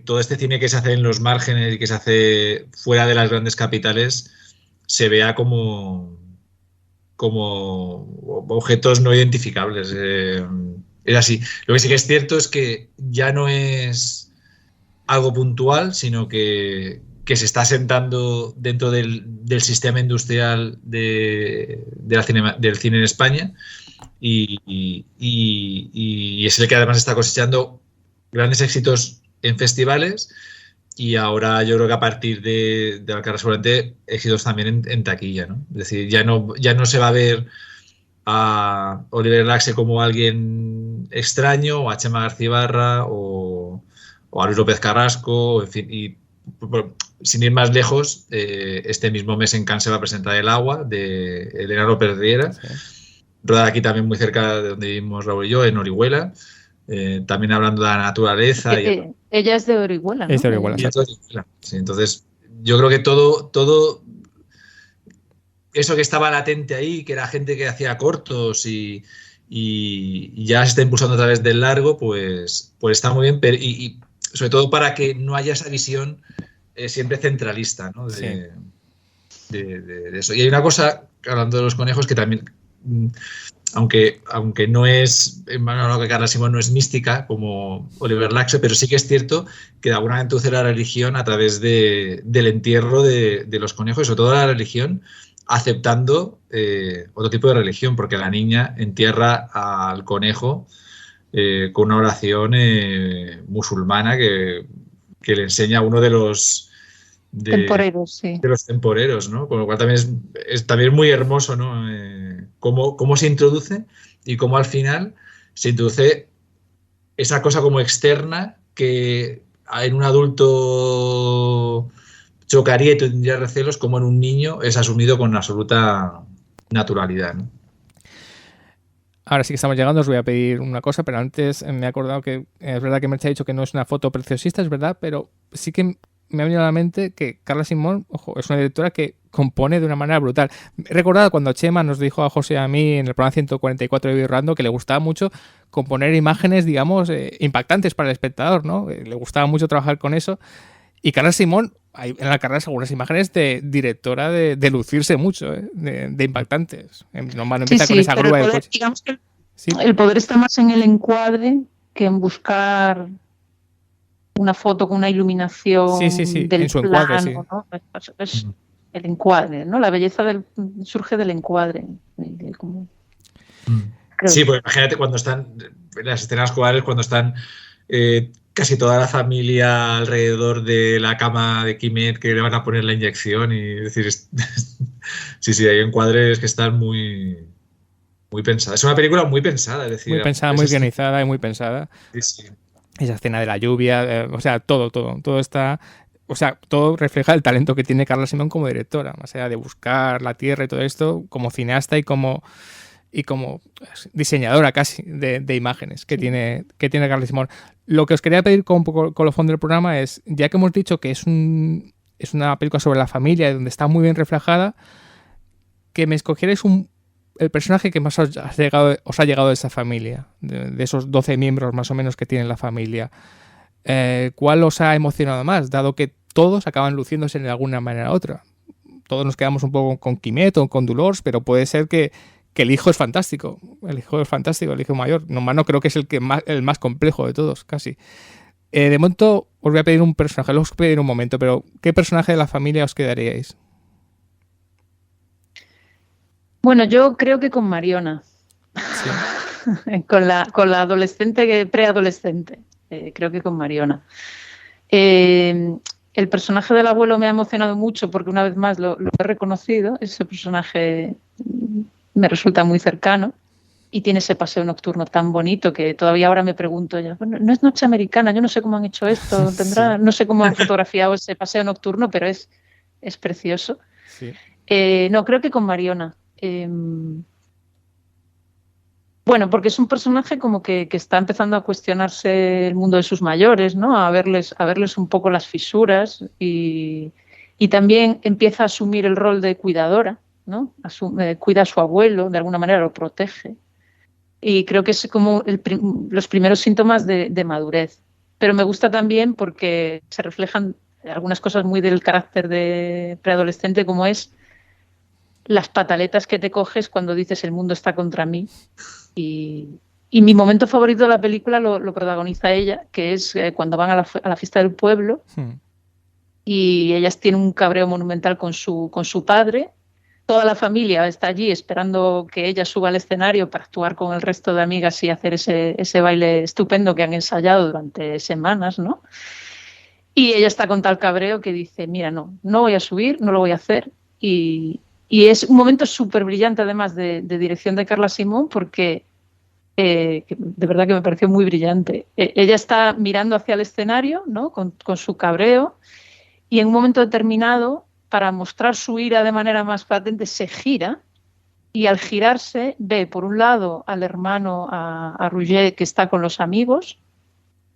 todo este cine que se hace en los márgenes y que se hace fuera de las grandes capitales se vea como objetos no identificables. Es así. Lo que sí que es cierto es que ya no es algo puntual, sino que se está sentando dentro del sistema industrial del cine en España y es el que además está cosechando grandes éxitos en festivales y ahora yo creo que a partir de Alcarrás seguramente éxitos también en taquilla, ¿no? Es decir, ya no se va a ver a Oliver Laxe como alguien extraño, o a Chema García-Barra, o a Luis López Carrasco, en fin, y sin ir más lejos, este mismo mes en Cannes se va a presentar El agua, de Elena López Riera, rodada aquí también muy cerca de donde vivimos Raúl y yo, en Orihuela, también hablando de la naturaleza. Ella es de Orihuela, ¿no? Es de Orihuela, sí, entonces yo creo que todo eso que estaba latente ahí, que era gente que hacía cortos y ya se está impulsando a través del largo, pues está muy bien, pero, y sobre todo para que no haya esa visión siempre centralista, ¿no? de eso. Y hay una cosa, hablando de los conejos, que también, aunque no es, lo que Carla Simón no es mística como Oliver Laxe, pero sí que es cierto que de alguna manera introduce la religión a través del entierro de los conejos, y sobre todo la religión aceptando otro tipo de religión, porque la niña entierra al conejo con una oración musulmana que le enseña a uno de los temporeros, sí. De los temporeros, ¿no? Con lo cual también es también muy hermoso, ¿no? Cómo se introduce y cómo al final se introduce esa cosa como externa que en un adulto chocaría y tendría recelos, como en un niño es asumido con absoluta naturalidad, ¿no? Ahora sí que estamos llegando, os voy a pedir una cosa, pero antes me he acordado que es verdad que Merche ha dicho que no es una foto preciosista, es verdad, pero sí que me ha venido a la mente que Carla Simón, ojo, es una directora que compone de una manera brutal. He recordado cuando Chema nos dijo a José y a mí en el programa 144 de Vibrando que le gustaba mucho componer imágenes, digamos, impactantes para el espectador, ¿no? Le gustaba mucho trabajar con eso. Y Carla Simón, hay en la carrera algunas imágenes de directora de lucirse mucho, de impactantes. No empieza con esa grúa del coche. Digamos que el poder está más en el encuadre que en buscar una foto con una iluminación del en su plano, encuadre, sí. ¿no? Es el encuadre, ¿no? La belleza surge del encuadre. Sí, pues imagínate cuando están las escenas cuadres, cuando están casi toda la familia alrededor de la cama de Quimet que le van a poner la inyección, y es decir, sí, hay encuadres que están muy pensadas. Es una película muy pensada, es decir, muy pensada, muy guionizada y muy pensada. Sí. Esa escena de la lluvia, o sea, todo está, o sea, todo refleja el talento que tiene Carla Simón como directora, más allá de buscar la tierra y todo esto, como cineasta y como diseñadora casi de imágenes que tiene Carla Simón. Lo que os quería pedir con un poco colofón del programa es, ya que hemos dicho que es una película sobre la familia y donde está muy bien reflejada, que me escogierais el personaje que más os ha llegado de esa familia, de esos 12 miembros más o menos que tiene la familia. ¿Cuál os ha emocionado más? Dado que todos acaban luciéndose de alguna manera u otra. Todos nos quedamos un poco con Quimet o con Dolors, pero puede ser que el hijo es fantástico. El hijo mayor. No creo que es el más complejo de todos, casi. De momento os voy a pedir un personaje, luego os voy a pedir un momento, pero ¿qué personaje de la familia os quedaríais? Bueno, yo creo que con Mariona, Sí. con la adolescente, preadolescente, creo que con Mariona. Eh, el personaje del abuelo me ha emocionado mucho porque una vez más lo he reconocido, ese personaje me resulta muy cercano y tiene ese paseo nocturno tan bonito que todavía ahora me pregunto ya, bueno, no es noche americana, yo no sé cómo han hecho esto, tendrá, Sí, no sé cómo han fotografiado ese paseo nocturno, pero es precioso. sí. No, creo que con Mariona. Bueno, porque es un personaje como que está empezando a cuestionarse el mundo de sus mayores, ¿no? A verles un poco las fisuras y también empieza a asumir el rol de cuidadora, ¿no? Cuida a su abuelo, de alguna manera lo protege. Y creo que es como los primeros síntomas de madurez. Pero me gusta también porque se reflejan algunas cosas muy del carácter de preadolescente, como es las pataletas que te coges cuando dices el mundo está contra mí. Y mi momento favorito de la película lo protagoniza ella, que es cuando van a la fiesta del pueblo y ellas tienen un cabreo monumental con su padre. Toda la familia está allí esperando que ella suba al escenario para actuar con el resto de amigas y hacer ese baile estupendo que han ensayado durante semanas, ¿no? Y ella está con tal cabreo que dice, mira, no voy a subir, no lo voy a hacer. Y es un momento súper brillante, además, de dirección de Carla Simón, porque que de verdad que me pareció muy brillante. Ella está mirando hacia el escenario, ¿no? Con su cabreo, y en un momento determinado, para mostrar su ira de manera más patente, se gira y al girarse ve por un lado al hermano, a Roger, que está con los amigos,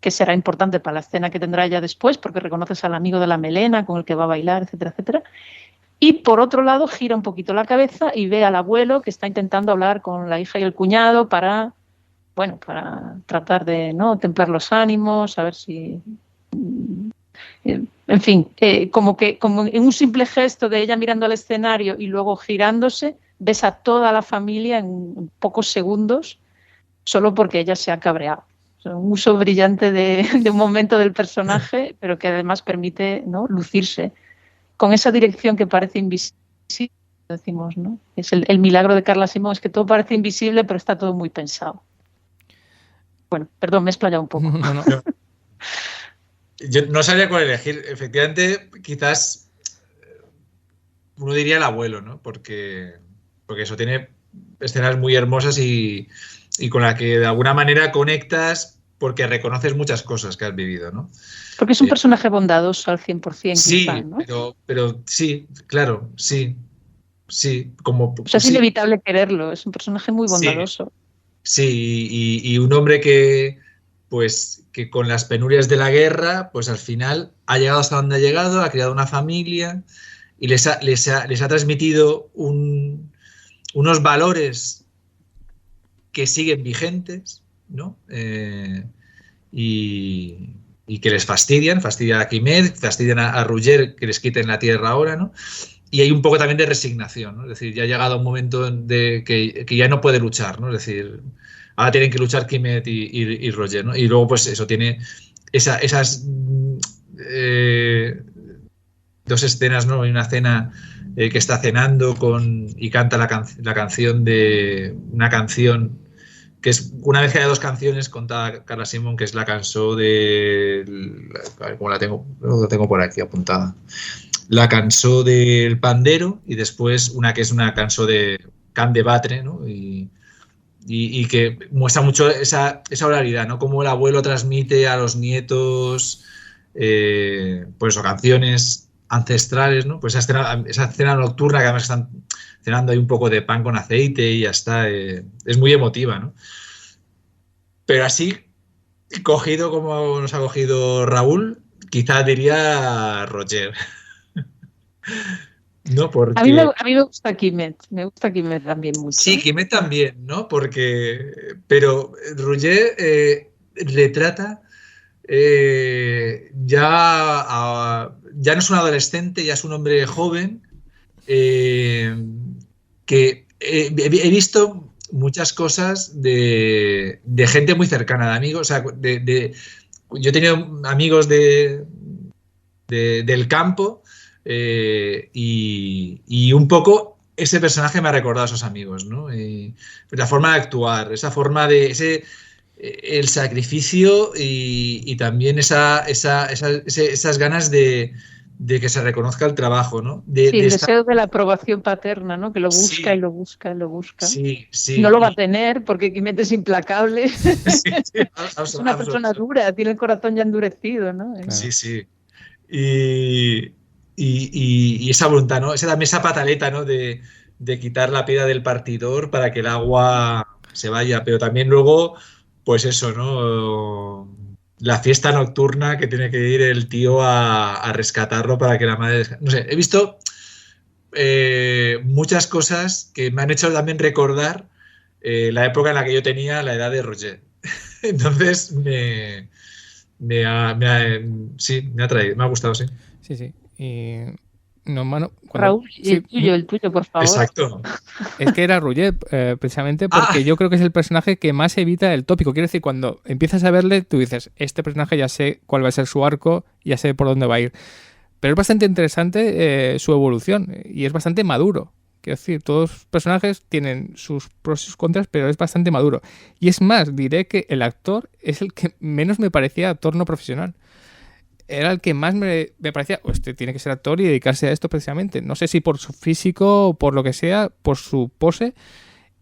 que será importante para la escena que tendrá ella después, porque reconoces al amigo de la melena con el que va a bailar, etcétera, etcétera. Y por otro lado gira un poquito la cabeza y ve al abuelo que está intentando hablar con la hija y el cuñado para tratar de, ¿no?, templar los ánimos, a ver si... En fin, como en un simple gesto de ella mirando al escenario y luego girándose, ves a toda la familia en pocos segundos solo porque ella se ha cabreado. O sea, un uso brillante de un momento del personaje, pero que además permite, ¿no?, lucirse con esa dirección que parece invisible, decimos, ¿no? Es el milagro de Carla Simón, es que todo parece invisible, pero está todo muy pensado. Bueno, perdón, me he explayado un poco. No. Yo no sabría cuál elegir. Efectivamente, quizás uno diría el abuelo, ¿no? Porque eso tiene escenas muy hermosas y con la que de alguna manera conectas porque reconoces muchas cosas que has vivido, ¿no? Porque es un personaje bondadoso al 100%, Sí, quizá, ¿no? pero sí, claro, sí. Como, o sea, es sí, inevitable quererlo, es un personaje muy bondadoso. Sí, y un hombre que, pues, que con las penurias de la guerra, pues al final ha llegado hasta donde ha llegado, ha creado una familia y les ha transmitido unos valores que siguen vigentes, ¿no? Y, y que les fastidian a Quimet, fastidian a Roger, que les quiten la tierra ahora, ¿no? Y hay un poco también de resignación, ¿no? Es decir, ya ha llegado un momento de que ya no puede luchar, ¿no? Es decir, ahora tienen que luchar Quimet y Roger, ¿no? Y luego, pues eso, tiene esas dos escenas, ¿no? Hay una escena que está cenando y canta la canción de una canción que es una mezcla de dos canciones contada Carla Simón, que es la canción de... Como la tengo por aquí apuntada. La canción del pandero y después una que es una canción de Can de Batre, ¿no? Y que muestra mucho esa oralidad, ¿no? Cómo el abuelo transmite a los nietos pues, o canciones ancestrales, ¿no? Pues esa cena nocturna que además están cenando ahí un poco de pan con aceite y ya está. Es muy emotiva, ¿no? Pero así, cogido como nos ha cogido Raúl, quizás diría Roger. No, A mí porque... me gusta Quimet, me gusta Quimet también mucho. Sí, Quimet también, ¿no? Porque... Pero Roger retrata ya no es un adolescente, ya es un hombre joven que he visto muchas cosas de gente muy cercana, de amigos, o sea, yo he tenido amigos del campo y un poco ese personaje me ha recordado a esos amigos, ¿no? Y la forma de actuar, esa forma de el sacrificio y también esas ganas de que se reconozca el trabajo, ¿no? Sí, el deseo de la aprobación paterna, ¿no? Que lo busca y lo busca y lo busca. Sí, sí. No lo va a tener porque Quimet es implacable. Sí, es una persona dura, tiene el corazón ya endurecido, ¿no? Claro. Sí, sí. Y esa voluntad, ¿no? Esa pataleta, ¿no? De quitar la piedra del partidor para que el agua se vaya, pero también luego, pues eso, ¿no? La fiesta nocturna que tiene que ir el tío a rescatarlo para que la madre... No sé, he visto muchas cosas que me han hecho también recordar la época en la que yo tenía la edad de Roger. Entonces me ha traído, me ha gustado, sí. Sí, sí. Y no, mano, Raúl, sí, el tuyo, por favor. Exacto. Es que era Rouget, precisamente porque yo creo que es el personaje que más evita el tópico. Quiero decir, cuando empiezas a verle, tú dices, este personaje ya sé cuál va a ser su arco, ya sé por dónde va a ir. Pero es bastante interesante su evolución y es bastante maduro. Quiero decir, todos los personajes tienen sus pros y sus contras, pero es bastante maduro. Y es más, diré que el actor es el que menos me parecía actor no profesional. Era el que más me parecía, este tiene que ser actor y dedicarse a esto precisamente. No sé si por su físico o por lo que sea, por su pose,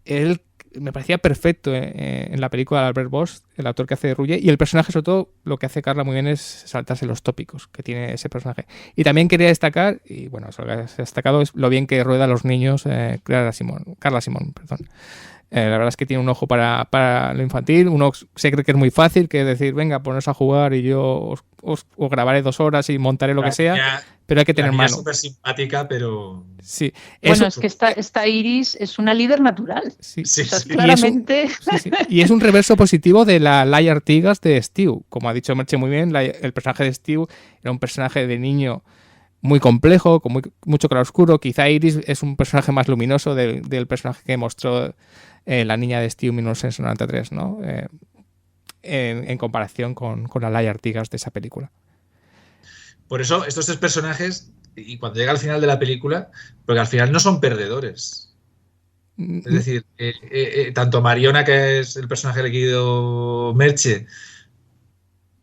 él me parecía perfecto en la película de Albert Bosch, el actor que hace de Rouget, y el personaje, sobre todo, lo que hace Carla muy bien es saltarse los tópicos que tiene ese personaje. Y también quería destacar, y bueno, eso lo que has destacado es lo bien que rueda a los niños Carla Simón, perdón. La verdad es que tiene un ojo para lo infantil. Uno se cree que es muy fácil, que es decir, venga, poneros a jugar y yo os grabaré 2 horas y montaré lo que sea, pero hay que tener mano. Es súper simpática, pero... Sí. Bueno, es que esta Iris es una líder natural. Sí, sí, o sea, sí. Claramente... Y es un reverso positivo de la Laia Artigas de Stew. Como ha dicho Merche muy bien, el personaje de Stew era un personaje de niño muy complejo, con mucho claroscuro. Quizá Iris es un personaje más luminoso del personaje que mostró la niña de Stew en 1993, ¿no? En comparación con la Laia Artigas de esa película. Por eso estos 3 personajes, y cuando llega al final de la película, porque al final no son perdedores. Es decir, tanto Mariona, que es el personaje elegido Merche,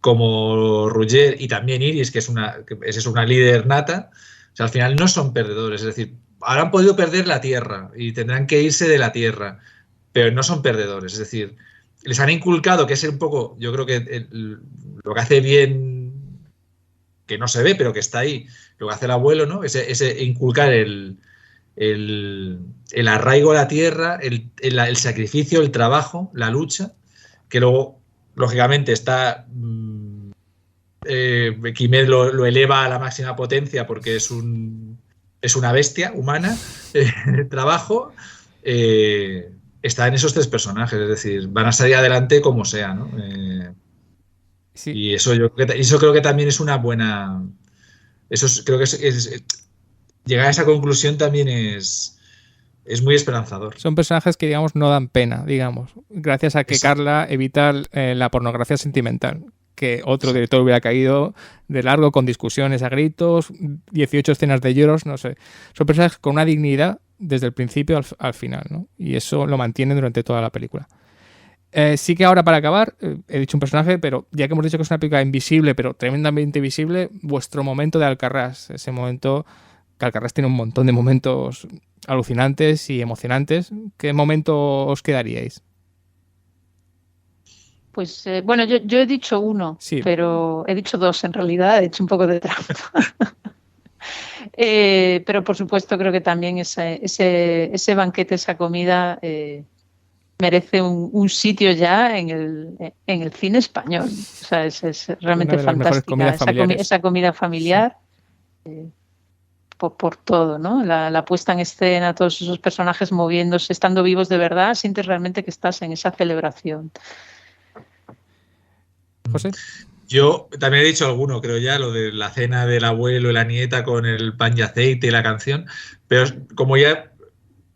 como Rouget y también Iris, que es una líder nata, o sea, al final no son perdedores. Es decir, ahora han podido perder la Tierra y tendrán que irse de la Tierra, pero no son perdedores. Es decir, les han inculcado, que es un poco, yo creo que lo que hace bien, que no se ve, pero que está ahí, lo que hace el abuelo, ¿no? Ese inculcar el arraigo a la tierra, el sacrificio, el trabajo, la lucha, que luego, lógicamente, está... Quimet lo eleva a la máxima potencia porque es una bestia humana. El trabajo está en esos 3 personajes, es decir, van a salir adelante como sea, ¿no? Sí. Y eso creo que también es una buena... creo que llegar a esa conclusión también es muy esperanzador. Son personajes que, digamos, no dan pena, digamos, gracias a que Carla evita la pornografía sentimental, que otro director hubiera caído de largo con discusiones a gritos, 18 escenas de lloros, no sé. Son personajes con una dignidad desde el principio al final, ¿no? Y eso lo mantienen durante toda la película. Sí que ahora, para acabar, he dicho un personaje, pero ya que hemos dicho que es una película invisible, pero tremendamente visible, vuestro momento de Alcarrás, ese momento que Alcarrás tiene un montón de momentos alucinantes y emocionantes. ¿Qué momento os quedaríais? Pues bueno, yo he dicho uno, sí, pero he dicho 2 en realidad, he hecho un poco de trampa. Pero por supuesto creo que también ese banquete, esa comida merece un sitio ya en el cine español. O sea, es realmente fantástica esa comida familiar. Por todo, ¿no? La puesta en escena, todos esos personajes moviéndose, estando vivos de verdad, sientes realmente que estás en esa celebración. José. Yo también he dicho alguno, creo ya, lo de la cena del abuelo y la nieta con el pan y aceite y la canción, pero como ya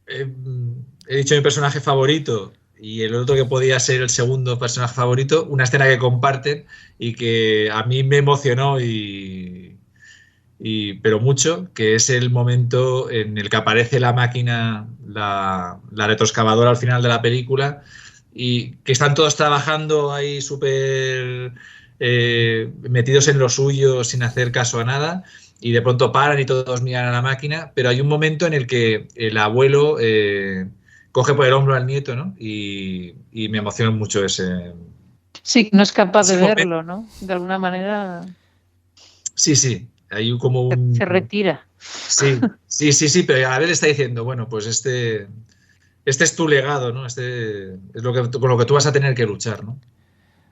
he dicho mi personaje favorito y el otro que podía ser el segundo personaje favorito, una escena que comparten y que a mí me emocionó y pero mucho, que es el momento en el que aparece la máquina, la retroexcavadora al final de la película, y que están todos trabajando ahí súper metidos en lo suyo, sin hacer caso a nada, y de pronto paran y todos miran a la máquina, pero hay un momento en el que el abuelo coge por el hombro al nieto, ¿no? Y me emociona mucho ese... Sí, no es capaz de momento. verlo, ¿no? De alguna manera Sí, hay como un... se retira. Sí, pero a ver está diciendo, bueno, pues este es tu legado, ¿no? Este es con lo que tú vas a tener que luchar, ¿no?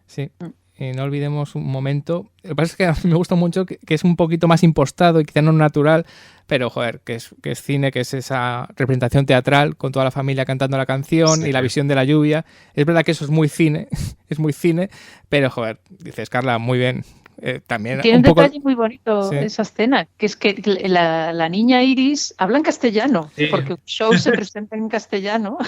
Sí. No olvidemos un momento. Lo que pasa es que a mí me gusta mucho que es un poquito más impostado y quizá no natural, pero joder, que es cine, que es esa representación teatral con toda la familia cantando la canción y la visión de la lluvia. Es verdad que eso es muy cine, pero joder, dices, Carla, muy bien. También tiene un poco... detalle muy bonito esa escena, que es que la niña Iris habla en castellano, porque un show se presenta en castellano.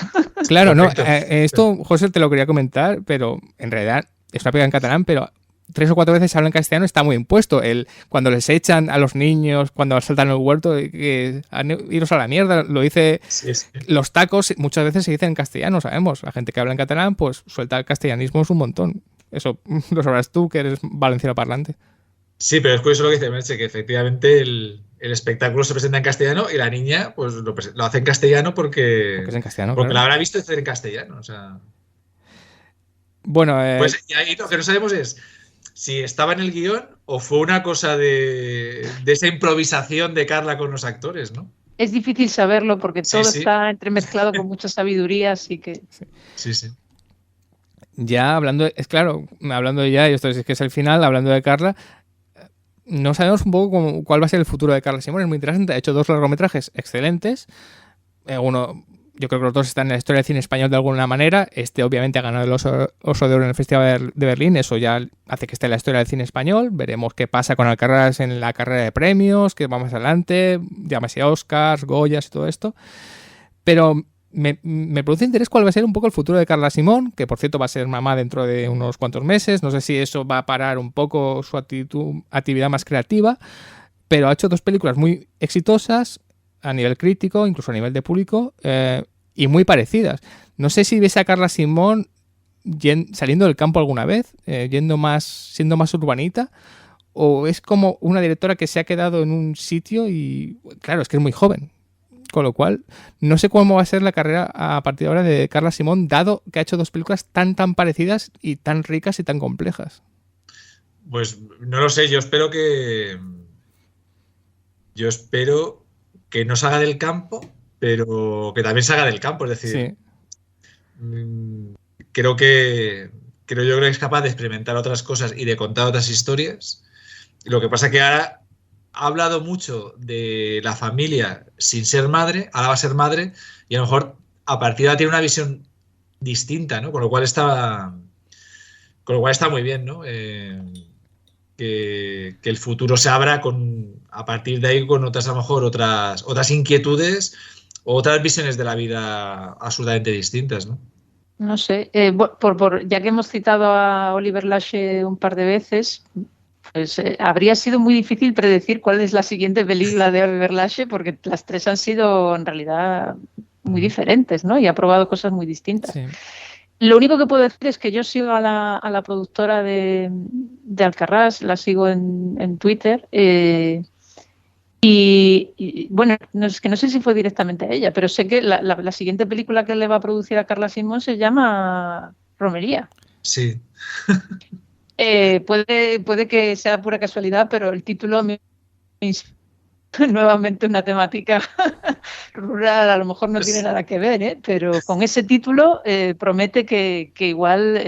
Claro, no, esto, José, te lo quería comentar, pero en realidad es una película en catalán, pero 3 o 4 veces habla en castellano, está muy impuesto. Cuando les echan a los niños, cuando saltan en el huerto, que iros a la mierda, lo dice. Sí. Los tacos muchas veces se dicen en castellano, sabemos. La gente que habla en catalán, pues suelta el castellanismos un montón. Eso lo sabrás tú, que eres valenciano parlante. Sí, pero es curioso lo que dice Merche, que efectivamente el espectáculo se presenta en castellano y la niña pues lo hace en castellano porque es en castellano, porque claro. la habrá visto hacer en castellano. O sea... Bueno, pues y ahí lo que no sabemos es si estaba en el guión o fue una cosa de esa improvisación de Carla con los actores, ¿no? Es difícil saberlo porque todo está entremezclado con mucha sabiduría, así que... Sí. Ya hablando, hablando ya, y esto es que es el final, hablando de Carla, no sabemos un poco cuál va a ser el futuro de Carla Simón. Es muy interesante, ha hecho 2 largometrajes excelentes. Uno, yo creo que los 2 están en la historia del cine español de alguna manera. Este obviamente ha ganado el Oso de Oro en el Festival de Berlín, eso ya hace que esté en la historia del cine español. Veremos qué pasa con Alcarrás en la carrera de premios, que va más adelante, llámese Oscars, Goyas y todo esto. Pero me produce interés cuál va a ser un poco el futuro de Carla Simón, que por cierto va a ser mamá dentro de unos cuantos meses. No sé si eso va a parar un poco su actividad más creativa, pero ha hecho 2 películas muy exitosas a nivel crítico, incluso a nivel de público, y muy parecidas. No sé si ves a Carla Simón saliendo del campo alguna vez, siendo más urbanita, o es como una directora que se ha quedado en un sitio y, claro, es que es muy joven. Con lo cual, no sé cómo va a ser la carrera a partir de ahora de Carla Simón, dado que ha hecho 2 películas tan parecidas y tan ricas y tan complejas. Pues no lo sé, yo espero que no salga del campo, pero que también salga del campo, es decir, creo que es capaz de experimentar otras cosas y de contar otras historias. Lo que pasa es que ahora ha hablado mucho de la familia sin ser madre, ahora va a ser madre y a lo mejor a partir de ahora tiene una visión distinta, ¿no? Con lo cual está muy bien, ¿no? Que el futuro se abra a partir de ahí con otras, a lo mejor, otras inquietudes o otras visiones de la vida absolutamente distintas, ¿no? No sé, ya que hemos citado a Oliver Lache un par de veces, pues habría sido muy difícil predecir cuál es la siguiente película de Oliver Lache, porque las 3 han sido en realidad muy diferentes, ¿no? Y ha probado cosas muy distintas. Sí. Lo único que puedo decir es que yo sigo a la productora de Alcarrás, la sigo en Twitter, y bueno, no sé si fue directamente a ella, pero sé que la siguiente película que le va a producir a Carla Simón se llama Romería. Sí. Puede que sea pura casualidad, pero el título me inspira nuevamente una temática rural, a lo mejor no tiene nada que ver, pero con ese título promete que igual,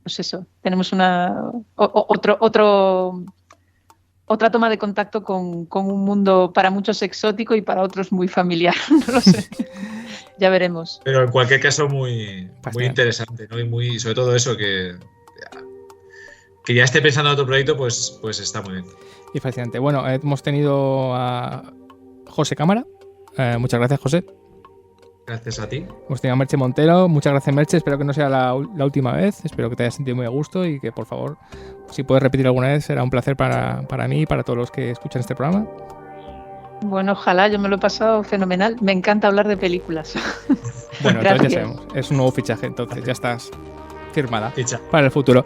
pues eso, tenemos otra toma de contacto con un mundo para muchos exótico y para otros muy familiar, no lo sé. Ya veremos. Pero en cualquier caso muy interesante, ¿no? Y sobre todo eso, que ya esté pensando en otro proyecto, pues está muy bien. Y fascinante. Bueno, hemos tenido a José Cámara. Muchas gracias, José. Gracias a ti. Hemos tenido a Merche Montero. Muchas gracias, Merche. Espero que no sea la última vez. Espero que te hayas sentido muy a gusto y que, por favor, si puedes repetir alguna vez, será un placer para mí y para todos los que escuchan este programa. Bueno, ojalá, yo me lo he pasado fenomenal. Me encanta hablar de películas. Bueno, entonces ya sabemos. Es un nuevo fichaje, entonces ya estás firmada para el futuro.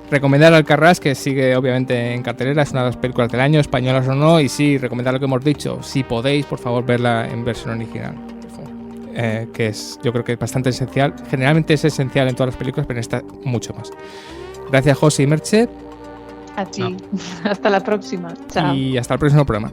Recomendar Alcarrás, que sigue obviamente en cartelera, es una de las películas del año, españolas o no, y sí, recomendar lo que hemos dicho. Si podéis, por favor, verla en versión original. Que es, yo creo que es bastante esencial. Generalmente es esencial en todas las películas, pero en esta mucho más. Gracias, José y Merche. A ti. Hasta la próxima. Chao. Y hasta el próximo programa.